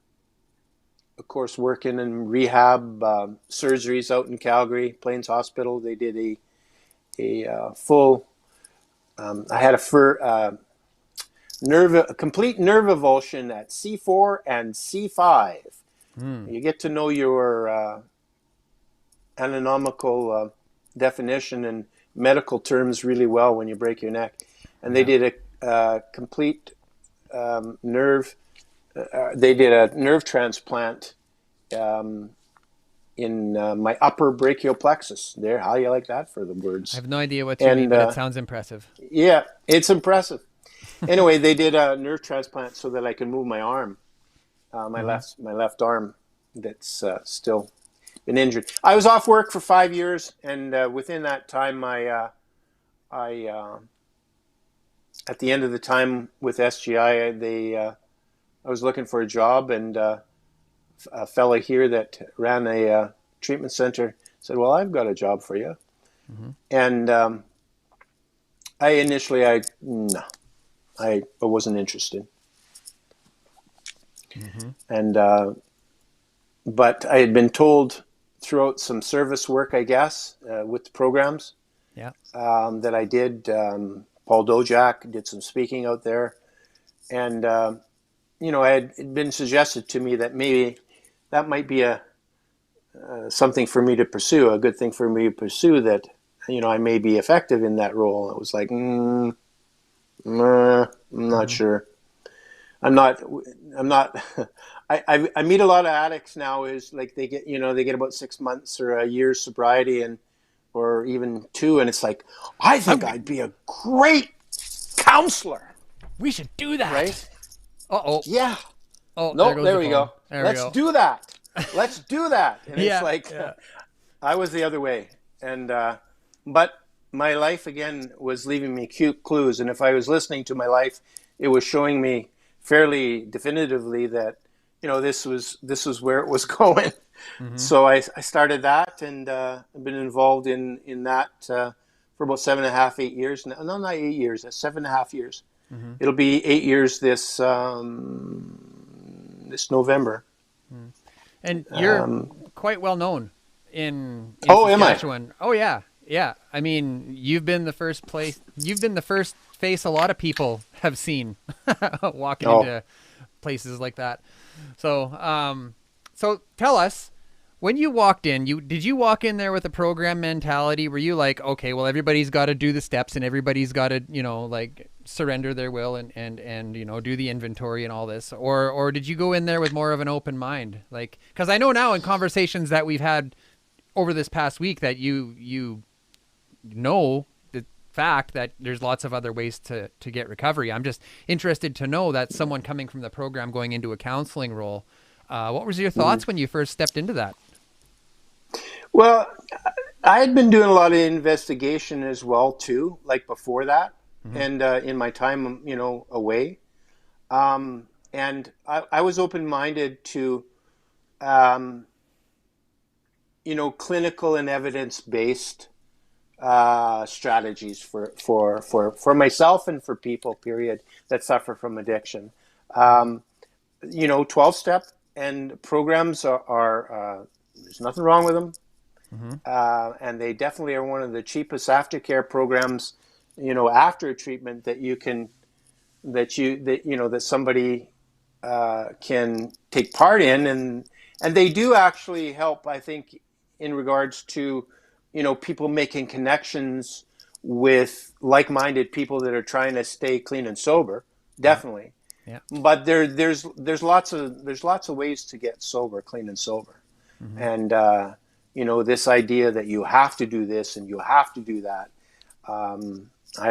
course, working in rehab, surgeries out in Calgary, Plains Hospital, they did a full. I had a complete nerve avulsion at C4 and C5. You get to know your anatomical definition in medical terms really well when you break your neck. And they Yeah. did a complete nerve. They did a nerve transplant in my upper brachial plexus. There, how do you like that for the words? I have no idea what you mean, but it sounds impressive. Yeah, it's impressive. Anyway, they did a nerve transplant so that I can move my arm, my left arm that's still been injured. I was off work for 5 years, and within that time, I at the end of the time with SGI, I was looking for a job, and a fella here that ran a treatment center said, "Well, I've got a job for you." And I wasn't interested. And but I had been told throughout some service work, I guess, with the programs that I did. Paul Dojak did some speaking out there, and it had been suggested to me that maybe that might be something for me to pursue, a good thing for me to pursue, that I may be effective in that role. It was like, I'm not sure. I'm not. I meet a lot of addicts now. Is like they get about 6 months or a year's sobriety, or even 2, and it's like, I think I'd be a great counselor. We should do that, right? Uh-oh. Yeah. Oh, no, there we go. Let's do that. Let's do that. And Yeah, it's like, I was the other way. And, but my life again was leaving me cute clues. And if I was listening to my life, it was showing me fairly definitively that, this was where it was going. So I started that, and I've been involved in that for about 7.5, 8 years. No, not 8 years. That's 7.5 years. It'll be 8 years this November. And you're quite well known in Saskatchewan. Am I? Oh yeah, yeah. I mean, you've been the first face a lot of people have seen walking into places like that. So, so tell us, when you walked in, did you walk in there with a program mentality? Were you like, okay, well, everybody's got to do the steps, and everybody's got to, like surrender their will and do the inventory and all this, or did you go in there with more of an open mind? Like, because I know now in conversations that we've had over this past week that you know the fact that there's lots of other ways to get recovery. I'm just interested to know that someone coming from the program going into a counseling role, what was your thoughts when you first stepped into that? Well, I had been doing a lot of investigation as well too, like before that, and in my time, away, and I was open-minded to, clinical and evidence-based strategies for myself and for people, period, that suffer from addiction. 12-step and programs are there's nothing wrong with them. And they definitely are one of the cheapest aftercare programs, after a treatment that somebody can take part in, and they do actually help, I think, in regards to, people making connections with like-minded people that are trying to stay clean and sober, definitely. Yeah. But there's lots of ways to get sober, clean and sober. And this idea that you have to do this and you have to do that, I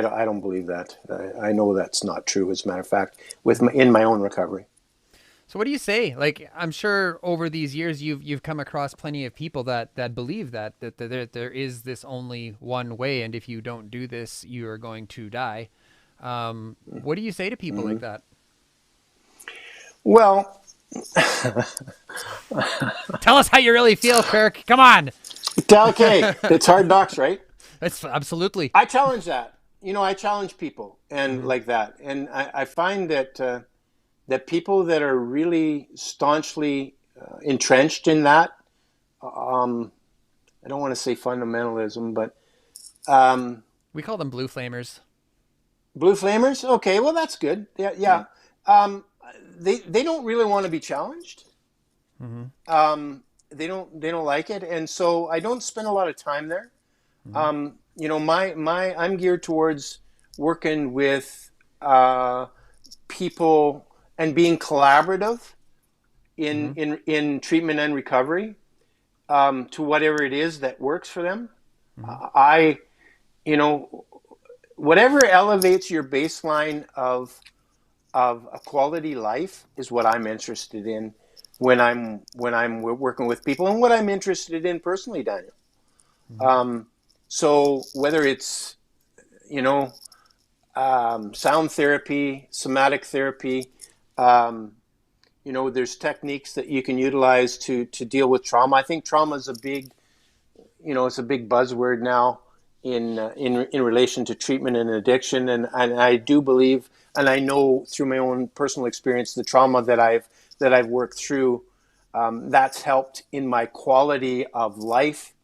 don't believe that. I know that's not true, as a matter of fact, in my own recovery. So what do you say? Like, I'm sure over these years you've come across plenty of people that believe that there is this only one way, and if you don't do this, you are going to die. What do you say to people like that? Well, tell us how you really feel, Kirk. Come on. Okay, it's Hard Knocks, right? It's absolutely. I challenge that. I challenge people and like that, and I find that that people that are really staunchly entrenched in that, I don't want to say fundamentalism, but we call them blue flamers. Blue flamers? Okay, well that's good. Yeah. They don't really want to be challenged. they don't like it, and so I don't spend a lot of time there. Mm-hmm. I'm geared towards working with people and being collaborative in Mm-hmm. in treatment and recovery, to whatever it is that works for them. Mm-hmm. I you know Whatever elevates your baseline of a quality life is what I'm interested in when I'm working with people, and what I'm interested in personally, Daniel. Mm-hmm. So whether it's you know sound therapy, somatic therapy, um, there's techniques that you can utilize to deal with trauma. I think trauma is it's a big buzzword now in relation to treatment and addiction, and I do believe, and I know through my own personal experience, the trauma that I've worked through, that's helped in my quality of life,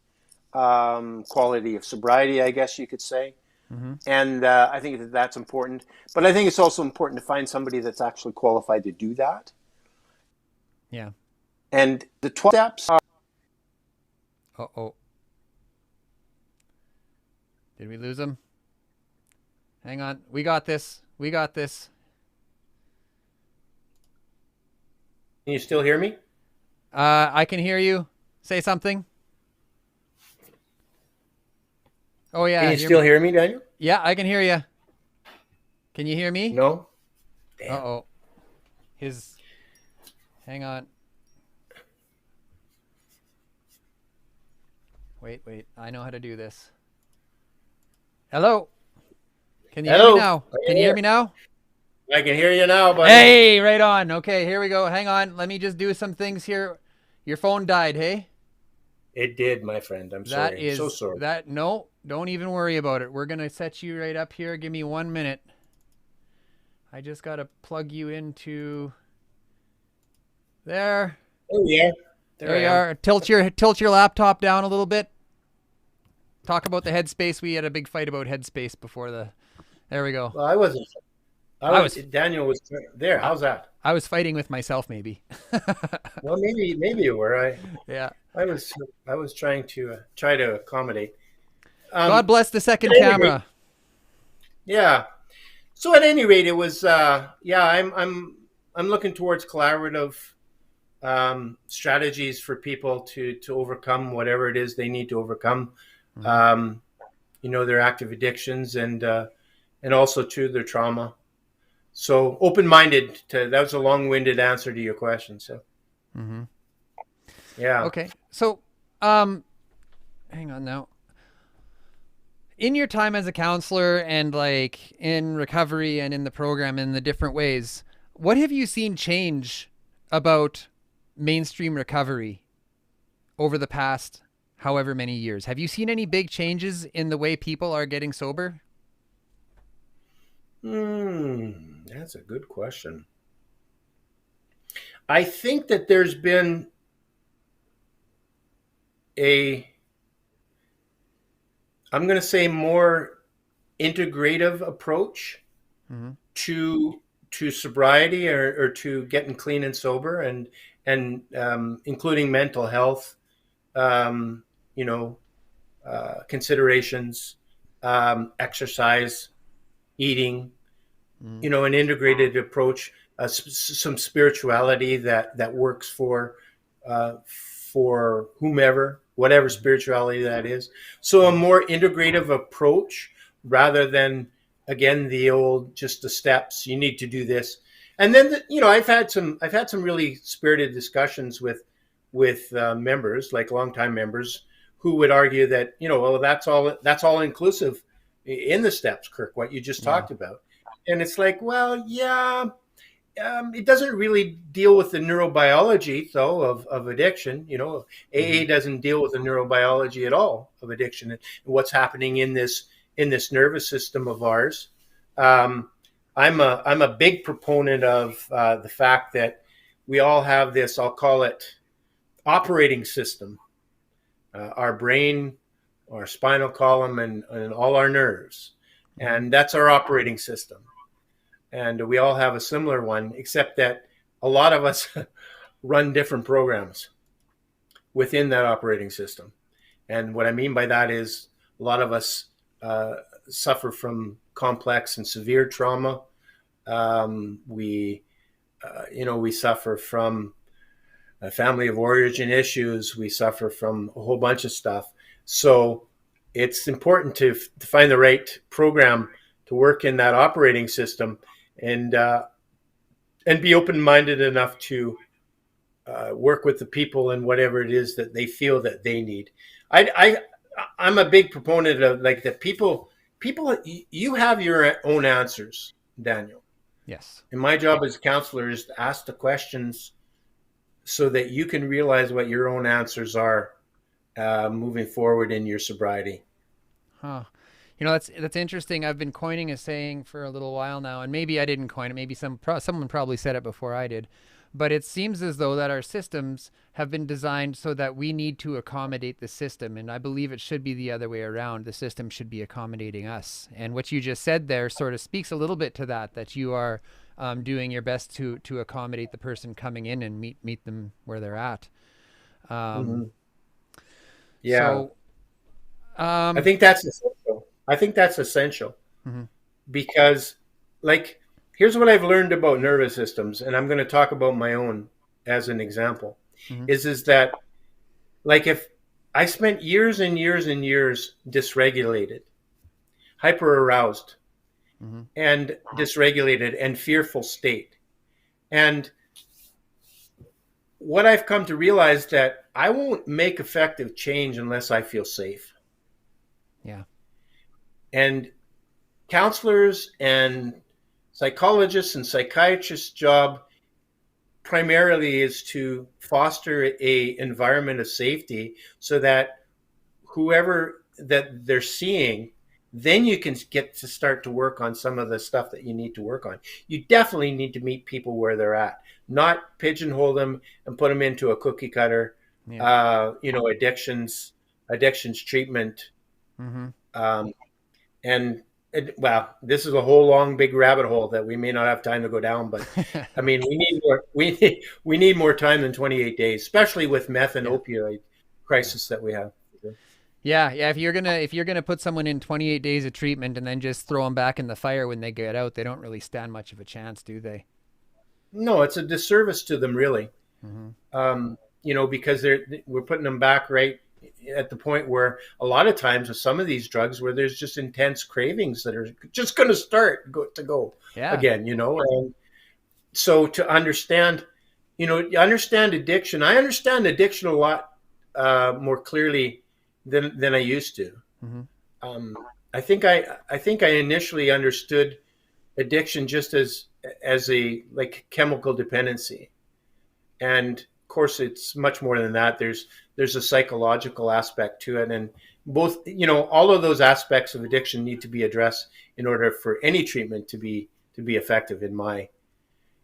quality of sobriety, I guess you could say. Mm-hmm. And I think that's important. But I think it's also important to find somebody that's actually qualified to do that. Yeah. And the 12 steps are. Uh-oh. Did we lose him? Hang on. We got this. We got this. Can you still hear me? I can hear you. Say something. Oh, yeah. Can you still hear me, Daniel? Yeah, I can hear you. Can you hear me? No? Damn. Uh-oh. Hang on. Wait. I know how to do this. Hello? Can you hear me now? Can you hear me now? I can hear you now, buddy. Hey, right on. Okay, here we go. Hang on. Let me just do some things here. Your phone died, hey? It did, my friend. I'm sorry. I'm so sorry. No, don't even worry about it. We're going to set you right up here. Give me 1 minute. I just got to plug you into there. Oh, yeah. There you are. Tilt your laptop down a little bit. Talk about the headspace. We had a big fight about headspace before there we go. Well, I wasn't. Daniel was there. How's that? I was fighting with myself, maybe. Well, maybe you were. Yeah. I was trying to accommodate. God bless the second camera. Yeah. So at any rate, it was. I'm looking towards collaborative strategies for people to overcome whatever it is they need to overcome. Their active addictions and also to their trauma. So open-minded. That was a long-winded answer to your question. So, yeah. Okay. So, hang on now. In your time as a counselor and like in recovery and in the program in the different ways, what have you seen change about mainstream recovery over the past however many years? Have you seen any big changes in the way people are getting sober? That's a good question. I think that there's been I'm going to say more integrative approach to sobriety or to getting clean and sober and including mental health, considerations, exercise, eating, an integrated approach, some spirituality that works for whomever, whatever spirituality that is. So a more integrative approach rather than, again, the old, just the steps, you need to do this. And then, I've had some really spirited discussions with members, like longtime members, who would argue that, well, that's all inclusive in the steps, Kirk, what you just talked about. And it's like, well, yeah, it doesn't really deal with the neurobiology, though, of addiction. AA doesn't deal with the neurobiology at all of addiction and what's happening in this nervous system of ours. I'm a big proponent of the fact that we all have this, I'll call it, operating system, our brain, our spinal column, and all our nerves. And that's our operating system. And we all have a similar one, except that a lot of us run different programs. within that operating system. And what I mean by that is a lot of us suffer from complex and severe trauma. We suffer from a family of origin issues. We suffer from a whole bunch of stuff. So it's important to find the right program to work in that operating system, and be open-minded enough to work with the people and whatever it is that they feel that they need. I'm a big proponent of like that people, you have your own answers, Daniel. Yes. And my job as a counselor is to ask the questions so that you can realize what your own answers are moving forward in your sobriety. Huh. That's interesting. I've been coining a saying for a little while now, and maybe I didn't coin it. Maybe someone probably said it before I did. But it seems as though that our systems have been designed so that we need to accommodate the system. And I believe it should be the other way around. The system should be accommodating us. And what you just said there sort of speaks a little bit to that you are doing your best to accommodate the person coming in and meet them where they're at. Yeah. So, I think that's essential. Mm-hmm. Because, like, here's what I've learned about nervous systems, and I'm going to talk about my own as an example, Mm-hmm. is that, like, if I spent years and years and years dysregulated, hyper-aroused, Mm-hmm. and dysregulated and fearful state. And what I've come to realize that I won't make effective change unless I feel safe. Yeah. And counselors and psychologists and psychiatrists' job primarily is to foster a environment of safety so that whoever that they're seeing, then you can get to start to work on some of the stuff that you need to work on. You definitely need to meet people where they're at, not pigeonhole them and put them into a cookie cutter, addictions treatment. Mm-hmm. Well, this is a whole long, big rabbit hole that we may not have time to go down. But I mean, we need more time than 28 days, especially with meth and opioid crisis that we have. Yeah. If you're gonna put someone in 28 days of treatment and then just throw them back in the fire when they get out, they don't really stand much of a chance, do they? No, it's a disservice to them, really. Mm-hmm. Because we're putting them back right at the point where a lot of times with some of these drugs where there's just intense cravings that are just going to start again, and so to understand addiction. I understand addiction a lot more clearly than I used to. Mm-hmm. I think I initially understood addiction just as a like chemical dependency, and of course it's much more than that. There's a psychological aspect to it, and both all of those aspects of addiction need to be addressed in order for any treatment to be effective, in my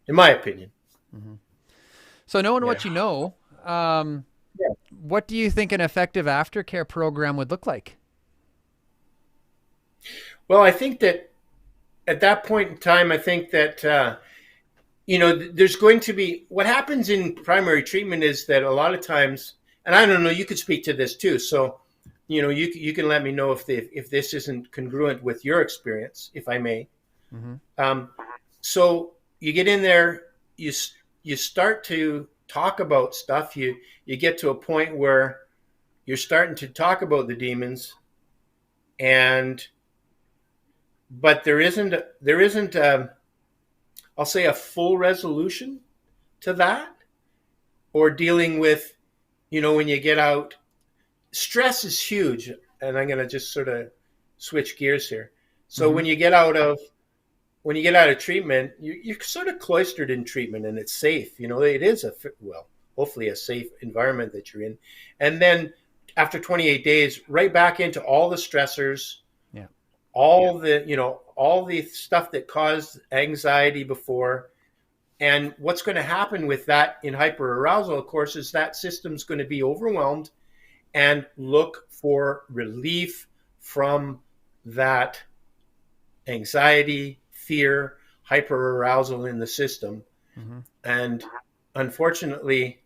opinion. Mm-hmm. So knowing what you know, what do you think an effective aftercare program would look like? Well, I think that at that point in time, I think that there's going to be, what happens in primary treatment is that a lot of times, and I don't know, you could speak to this too. So, you can let me know if this isn't congruent with your experience, if I may. Mm-hmm. So you get in there, you start to talk about stuff. You get to a point where you're starting to talk about the demons, but there isn't I'll say a full resolution to that, or dealing with, when you get out, stress is huge. And I'm going to just sort of switch gears here. So when you get out of treatment, you're sort of cloistered in treatment, and it's safe. It is hopefully a safe environment that you're in. And then after 28 days, right back into all the stressors, all the stuff that caused anxiety before. And what's going to happen with that in hyperarousal, of course, is that system's going to be overwhelmed and look for relief from that anxiety, fear, hyperarousal in the system. Mm-hmm. And unfortunately,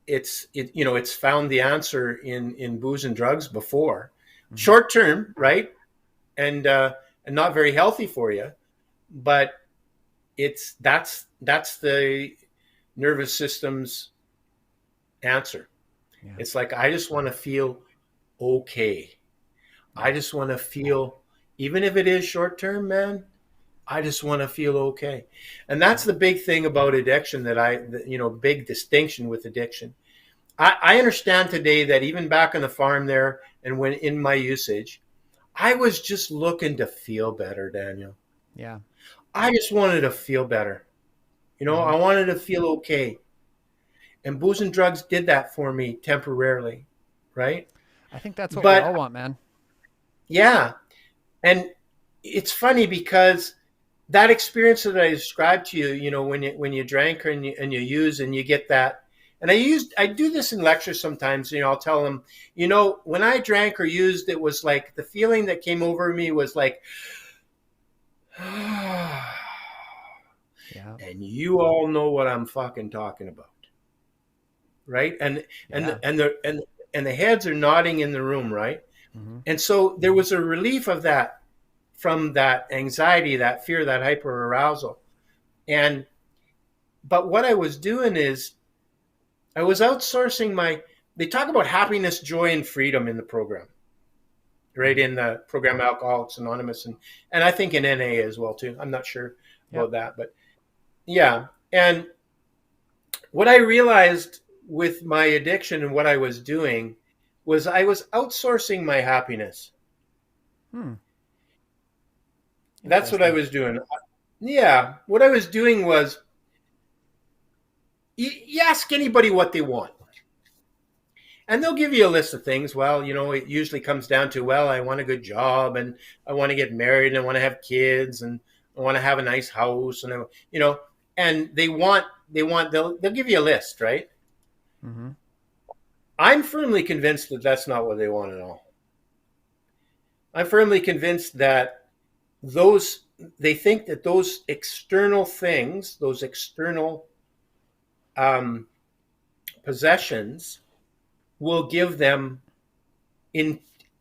it's found the answer in booze and drugs before, Mm-hmm. short term, right? And not very healthy for you, but that's the nervous system's answer. Yeah. It's like, I just want to feel okay. I just want to feel, even if it is short term, man, I just want to feel okay. And that's the big thing about addiction big distinction with addiction. I understand today that even back on the farm there and when in my usage, I was just looking to feel better, Daniel. Yeah. I just wanted to feel better. I wanted to feel okay. And booze and drugs did that for me temporarily, right? I think that's what we all want, man. Yeah. And it's funny because that experience that I described to you, when you drank and you use and you get that. And I do this in lectures sometimes, I'll tell them, when I drank or used, it was like the feeling that came over me was like, Yeah. And you all know what I'm fucking talking about. Right? And the heads are nodding in the room, right? Mm-hmm. And so there was a relief of that, from that anxiety, that fear, that hyperarousal. But what I was doing is I was outsourcing they talk about happiness, joy, and freedom in the program, right? In the program Alcoholics Anonymous, and I think in NA as well too. I'm not sure about that, but yeah. And what I realized with my addiction and what I was doing was I was outsourcing my happiness. That's what I was doing. Yeah. What I was doing was, you ask anybody what they want, and they'll give you a list of things. Well, it usually comes down to, well, I want a good job, and I want to get married, and I want to have kids, and I want to have a nice house, and and they'll give you a list, right? Mm-hmm. I'm firmly convinced that that's not what they want at all. I'm firmly convinced that they think that those external things, those external possessions, will give them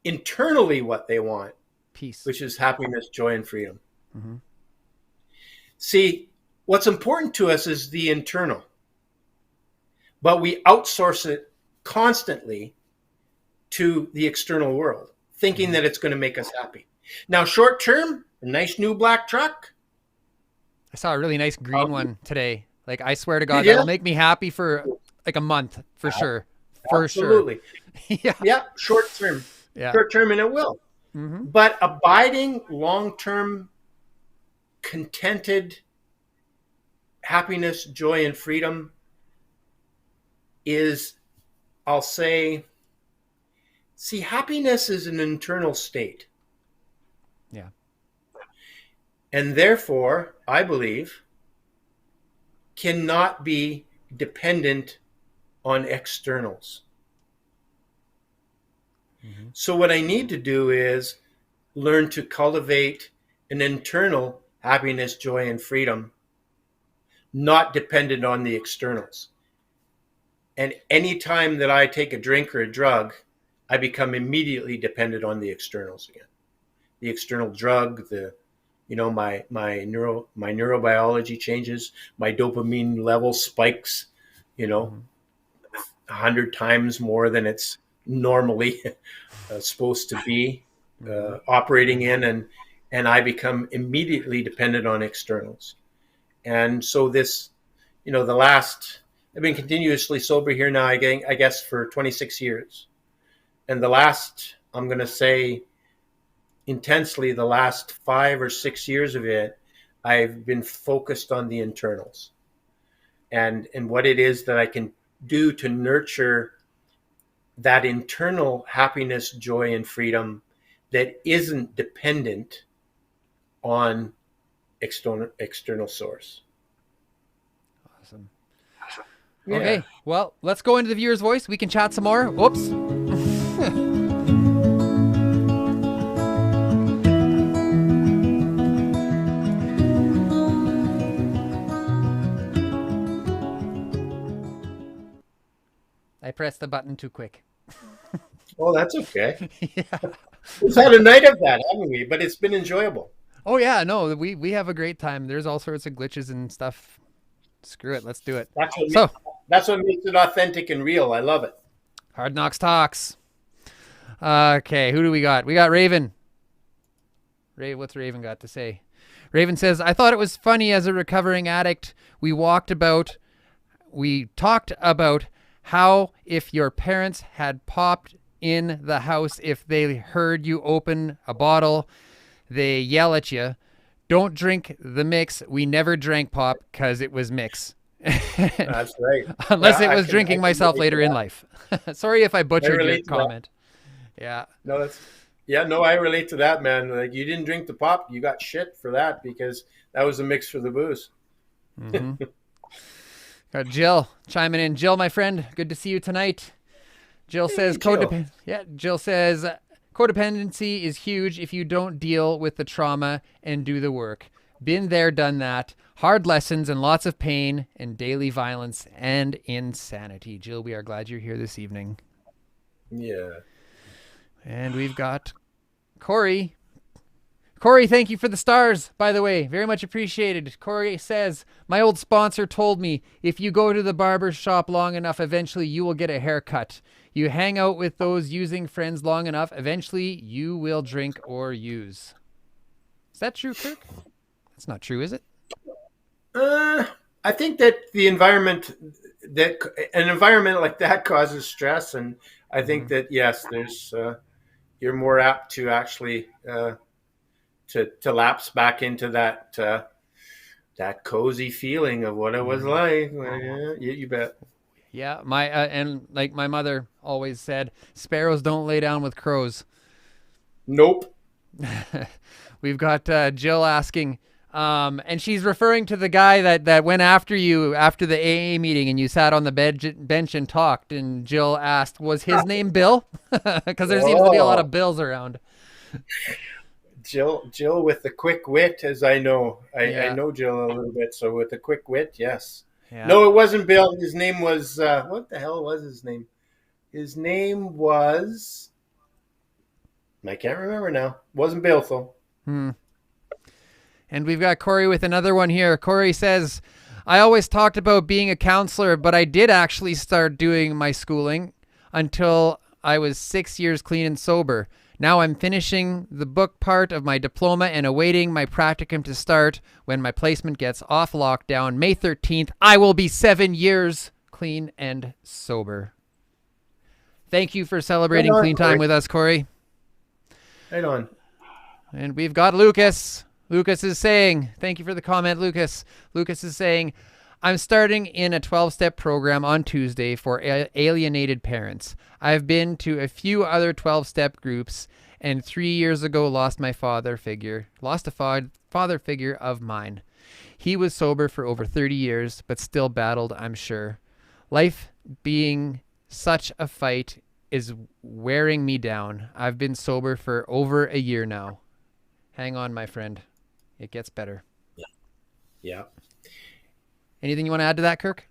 internally what they want, peace, which is happiness, joy, and freedom. Mm-hmm. See, what's important to us is the internal, but we outsource it constantly to the external world, thinking that it's going to make us happy. Now, short term, a nice new black truck. I saw a really nice green one today. Like, I swear to God, Yeah. that'll make me happy for like a month, for sure. Absolutely. Yeah. Yeah, short term. Yeah. Short term, and it will. Mm-hmm. But abiding, long-term, contented happiness, joy, and freedom is, I'll say, happiness is an internal state. Yeah. And therefore, I believe, cannot be dependent on externals. Mm-hmm. So what I need to do is learn to cultivate an internal happiness, joy, and freedom, not dependent on the externals. And any time that I take a drink or a drug, I become immediately dependent on the externals again. The external drug, my neurobiology changes, my dopamine level spikes, 100 times more than it's normally supposed to be operating in, and I become immediately dependent on externals. And so this, I've been continuously sober here now, I guess, for 26 years. And the last, I'm going to say, intensely, the last 5 or 6 years of it, I've been focused on the internals and what it is that I can do to nurture that internal happiness, joy, and freedom that isn't dependent on external source. Awesome. Yeah. Okay, well, let's go into the viewer's voice. We can chat some more. Whoops. pressed the button too quick. Oh, that's okay. Yeah. We've had a night of that, haven't we? But it's been enjoyable. Oh yeah, no, we have a great time. There's all sorts of glitches and stuff. Screw it, let's do it. So, That's what makes it authentic and real. I love it. Hard Knox Talks. Okay, who do we got? We got Raven. What's Raven got to say? Raven says, I thought it was funny as a recovering addict. We talked about how if your parents had popped in the house, if they heard you open a bottle, they yell at you. Don't drink the mix. We never drank pop because it was mix. That's right. Unless it was drinking myself later in life. Sorry if I butchered your comment. Yeah. No, I relate to that, man. Like, you didn't drink the pop, you got shit for that because that was a mix for the booze. Mm-hmm. Got Jill chiming in. Jill, my friend, good to see you tonight. Jill says Jill says codependency is huge if you don't deal with the trauma and do the work. Been there, done that. Hard lessons and lots of pain and daily violence and insanity. Jill, we are glad you're here this evening. Yeah. And we've got Corey. Corey, thank you for the stars, by the way. Very much appreciated. Corey says, my old sponsor told me if you go to the barber shop long enough, eventually you will get a haircut. You hang out with those using friends long enough, eventually you will drink or use. Is that true, Kirk? That's not true, is it? I think that an environment like that causes stress. And I think that, yes, there's, you're more apt to actually, to lapse back into that cozy feeling of what it was like. You bet. Yeah, and like my mother always said, sparrows don't lay down with crows. Nope. We've got Jill asking, and she's referring to the guy that went after you after the AA meeting and you sat on the bench and talked, and Jill asked, was his name Bill? Because there seems to be a lot of Bills around. Jill with the quick wit, as I know. I know Jill a little bit, so with the quick wit, yes. Yeah. No, it wasn't Bill. His name was, what the hell was his name? His name was, I can't remember now. It wasn't Bill, though. And we've got Corey with another one here. Corey says, I always talked about being a counselor, but I did actually start doing my schooling until I was 6 years clean and sober. Now I'm finishing the book part of my diploma and awaiting my practicum to start when my placement gets off lockdown. May 13th, I will be 7 years clean and sober. Thank you for celebrating clean time with us, Corey. Right on. And we've got Lucas. Lucas is saying, thank you for the comment, Lucas. Lucas is saying, I'm starting in a 12-step program on Tuesday for alienated parents. I've been to a few other 12-step groups, and 3 years ago lost a father figure of mine. He was sober for over 30 years, but still battled, I'm sure. Life being such a fight is wearing me down. I've been sober for over a year now. Hang on, my friend. It gets better. Yeah. Anything you want to add to that, Kirk?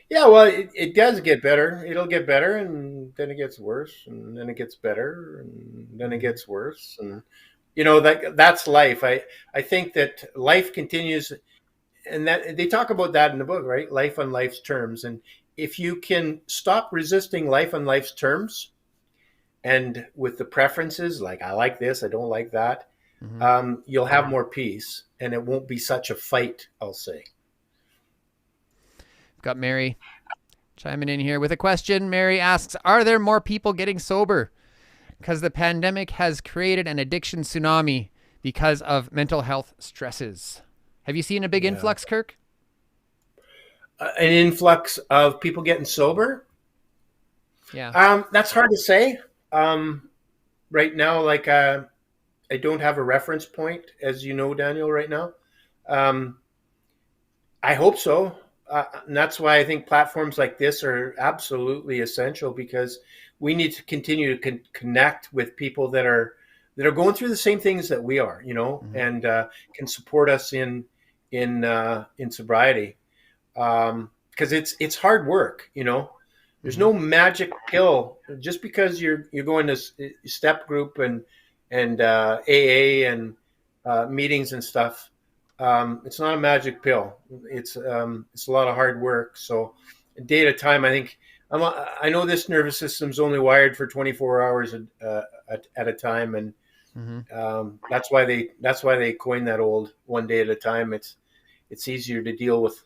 Yeah, well, it does get better. It'll get better, and then it gets worse, and then it gets better, and then it gets worse. And, that's life. I think that life continues, and that they talk about that in the book, right? Life on life's terms. And if you can stop resisting life on life's terms, and with the preferences, like I like this, I don't like that, you'll have more peace, and it won't be such a fight, I'll say. Got Mary chiming in here with a question. Mary asks, are there more people getting sober? Because the pandemic has created an addiction tsunami because of mental health stresses. Have you seen a big influx, Kirk? An influx of people getting sober? Yeah. That's hard to say. Right now, like, I don't have a reference point, as you know, Daniel, right now. I hope so. And that's why I think platforms like this are absolutely essential, because we need to continue to connect with people that are going through the same things that we are, and can support us in sobriety. Because it's hard work, There's no magic pill. Just because you're going to step group and AA and meetings and stuff, it's not a magic pill. It's a lot of hard work. So a day at a time, I think. I know this nervous system's only wired for 24 hours at a time, and that's why they coined that old one day at a time. It's easier to deal with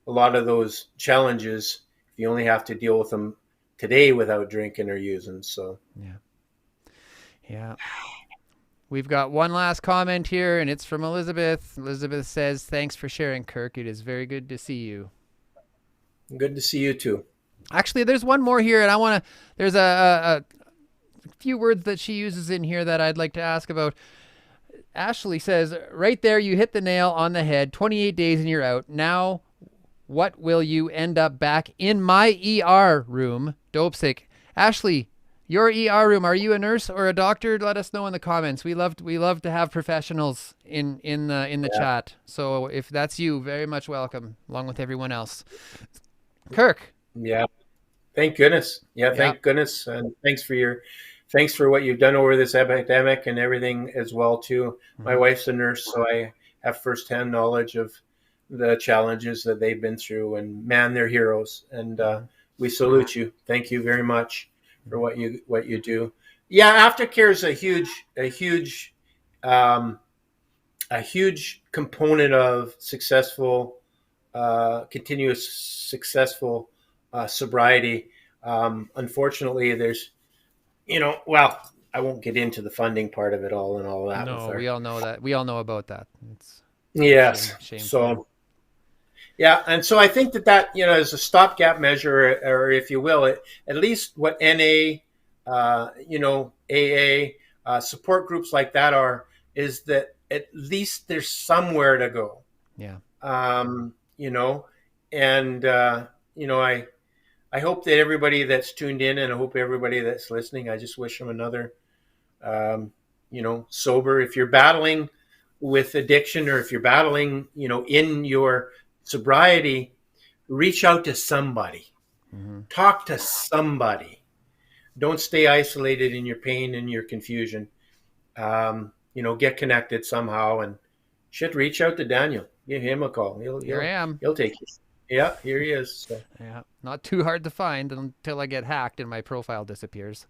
a lot of those challenges if you only have to deal with them today without drinking or using. So yeah. We've got one last comment here, and it's from Elizabeth. Elizabeth says, "Thanks for sharing, Kirk. It is very good to see you." Good to see you too. Actually, there's one more here, and there's a few words that she uses in here that I'd like to ask about. Ashley says, right there, you hit the nail on the head. 28 days and you're out. Now, what will you end up back in my ER room? Dope sick. Ashley, your ER room, are you a nurse or a doctor? Let us know in the comments. We love to have professionals in the chat. So if that's you, very much welcome, along with everyone else. Kirk. Yeah. Thank goodness. Yeah, thank goodness. And thanks for what you've done over this epidemic and everything as well too. My wife's a nurse, so I have firsthand knowledge of the challenges that they've been through, and man, they're heroes. And we salute you. Thank you very much for what you do. Yeah, aftercare is a huge component of successful, continuous successful sobriety. Unfortunately, there's, I won't get into the funding part of it all and all that. No, we all know that. We all know about that. It's shame. So, yeah. And so I think that, is a stopgap measure, or if you will, at least what NA, AA, support groups like that is that at least there's somewhere to go. Yeah. I hope that everybody that's tuned in, and I hope everybody that's listening, I just wish them another, sober. If you're battling with addiction, or if you're battling, in your sobriety, reach out to somebody, talk to somebody. Don't stay isolated in your pain and your confusion. Get connected somehow, and reach out to Daniel. Give him a call. Here I am. He'll take you. Yeah, here he is. So. Yeah, not too hard to find until I get hacked and my profile disappears.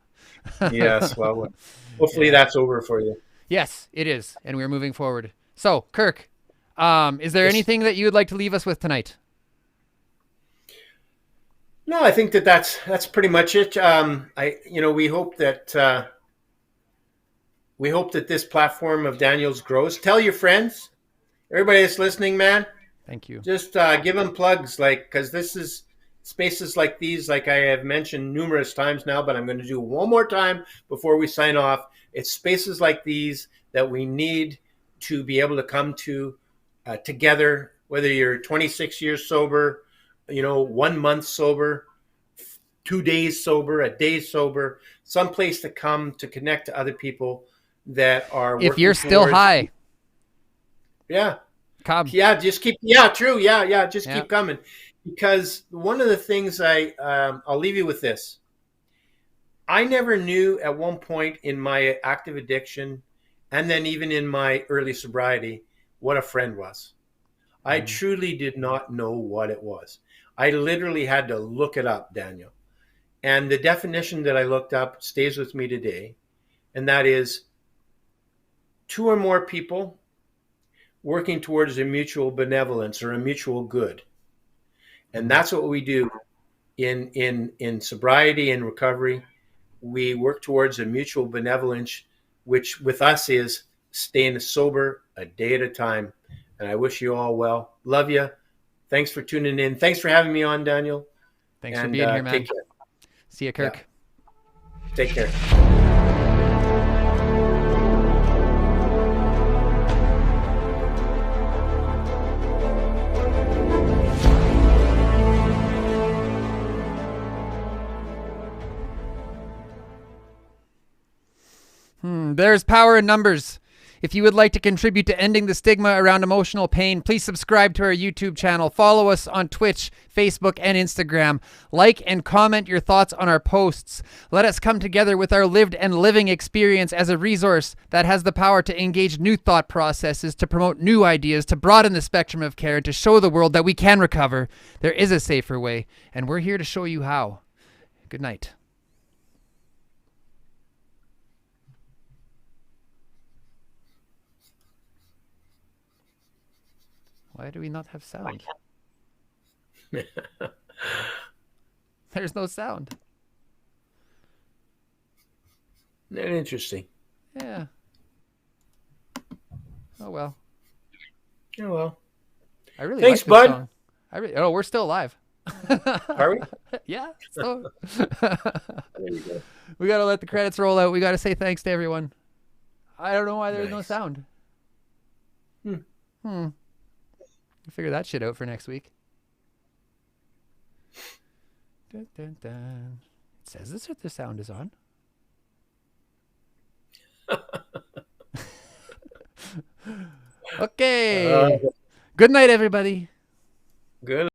Yes, well, hopefully that's over for you. Yes, it is, and we're moving forward. So, Kirk, is there anything that you would like to leave us with tonight? No, I think that's pretty much it. We hope that this platform of Daniel's grows. Tell your friends, everybody that's listening, man. Thank you. Just give them plugs, because this is spaces like these, like I have mentioned numerous times now, but I'm going to do one more time before we sign off. It's spaces like these that we need to be able to come to together, whether you're 26 years sober, 1 month sober, 2 days sober, a day sober, someplace to come to connect to other people that are if you're still high. Yeah. Come. Yeah, just keep. Yeah, true. Yeah. Just keep coming, because one of the things I'll leave you with this. I never knew at one point in my active addiction, and then even in my early sobriety, what a friend was. I truly did not know what it was. I literally had to look it up, Daniel, and the definition that I looked up stays with me today, and that is 2 or more people working towards a mutual benevolence or a mutual good. And that's what we do in sobriety and recovery. We work towards a mutual benevolence, which with us is staying sober a day at a time. And I wish you all well. Love you. Thanks for tuning in. Thanks for having me on, Daniel. Thanks for being here, man. Take care. See you, Kirk. Yeah. Take care. There's power in numbers. If you would like to contribute to ending the stigma around emotional pain, please subscribe to our YouTube channel. Follow us on Twitch, Facebook, and Instagram. Like and comment your thoughts on our posts. Let us come together with our lived and living experience as a resource that has the power to engage new thought processes, to promote new ideas, to broaden the spectrum of care, and to show the world that we can recover. There is a safer way, and we're here to show you how. Good night. Why do we not have sound? There's no sound. Isn't that interesting? Yeah. Oh well. Oh well. I really Thanks, like this bud. song. Oh, we're still alive. Are we? Yeah. So There you go. we got to let the credits roll out. We got to say thanks to everyone. I don't know why there's no Nice. sound. We'll figure that shit out for next week. Dun, dun, dun. It says this if the sound is on. Okay. Good night, everybody. Good.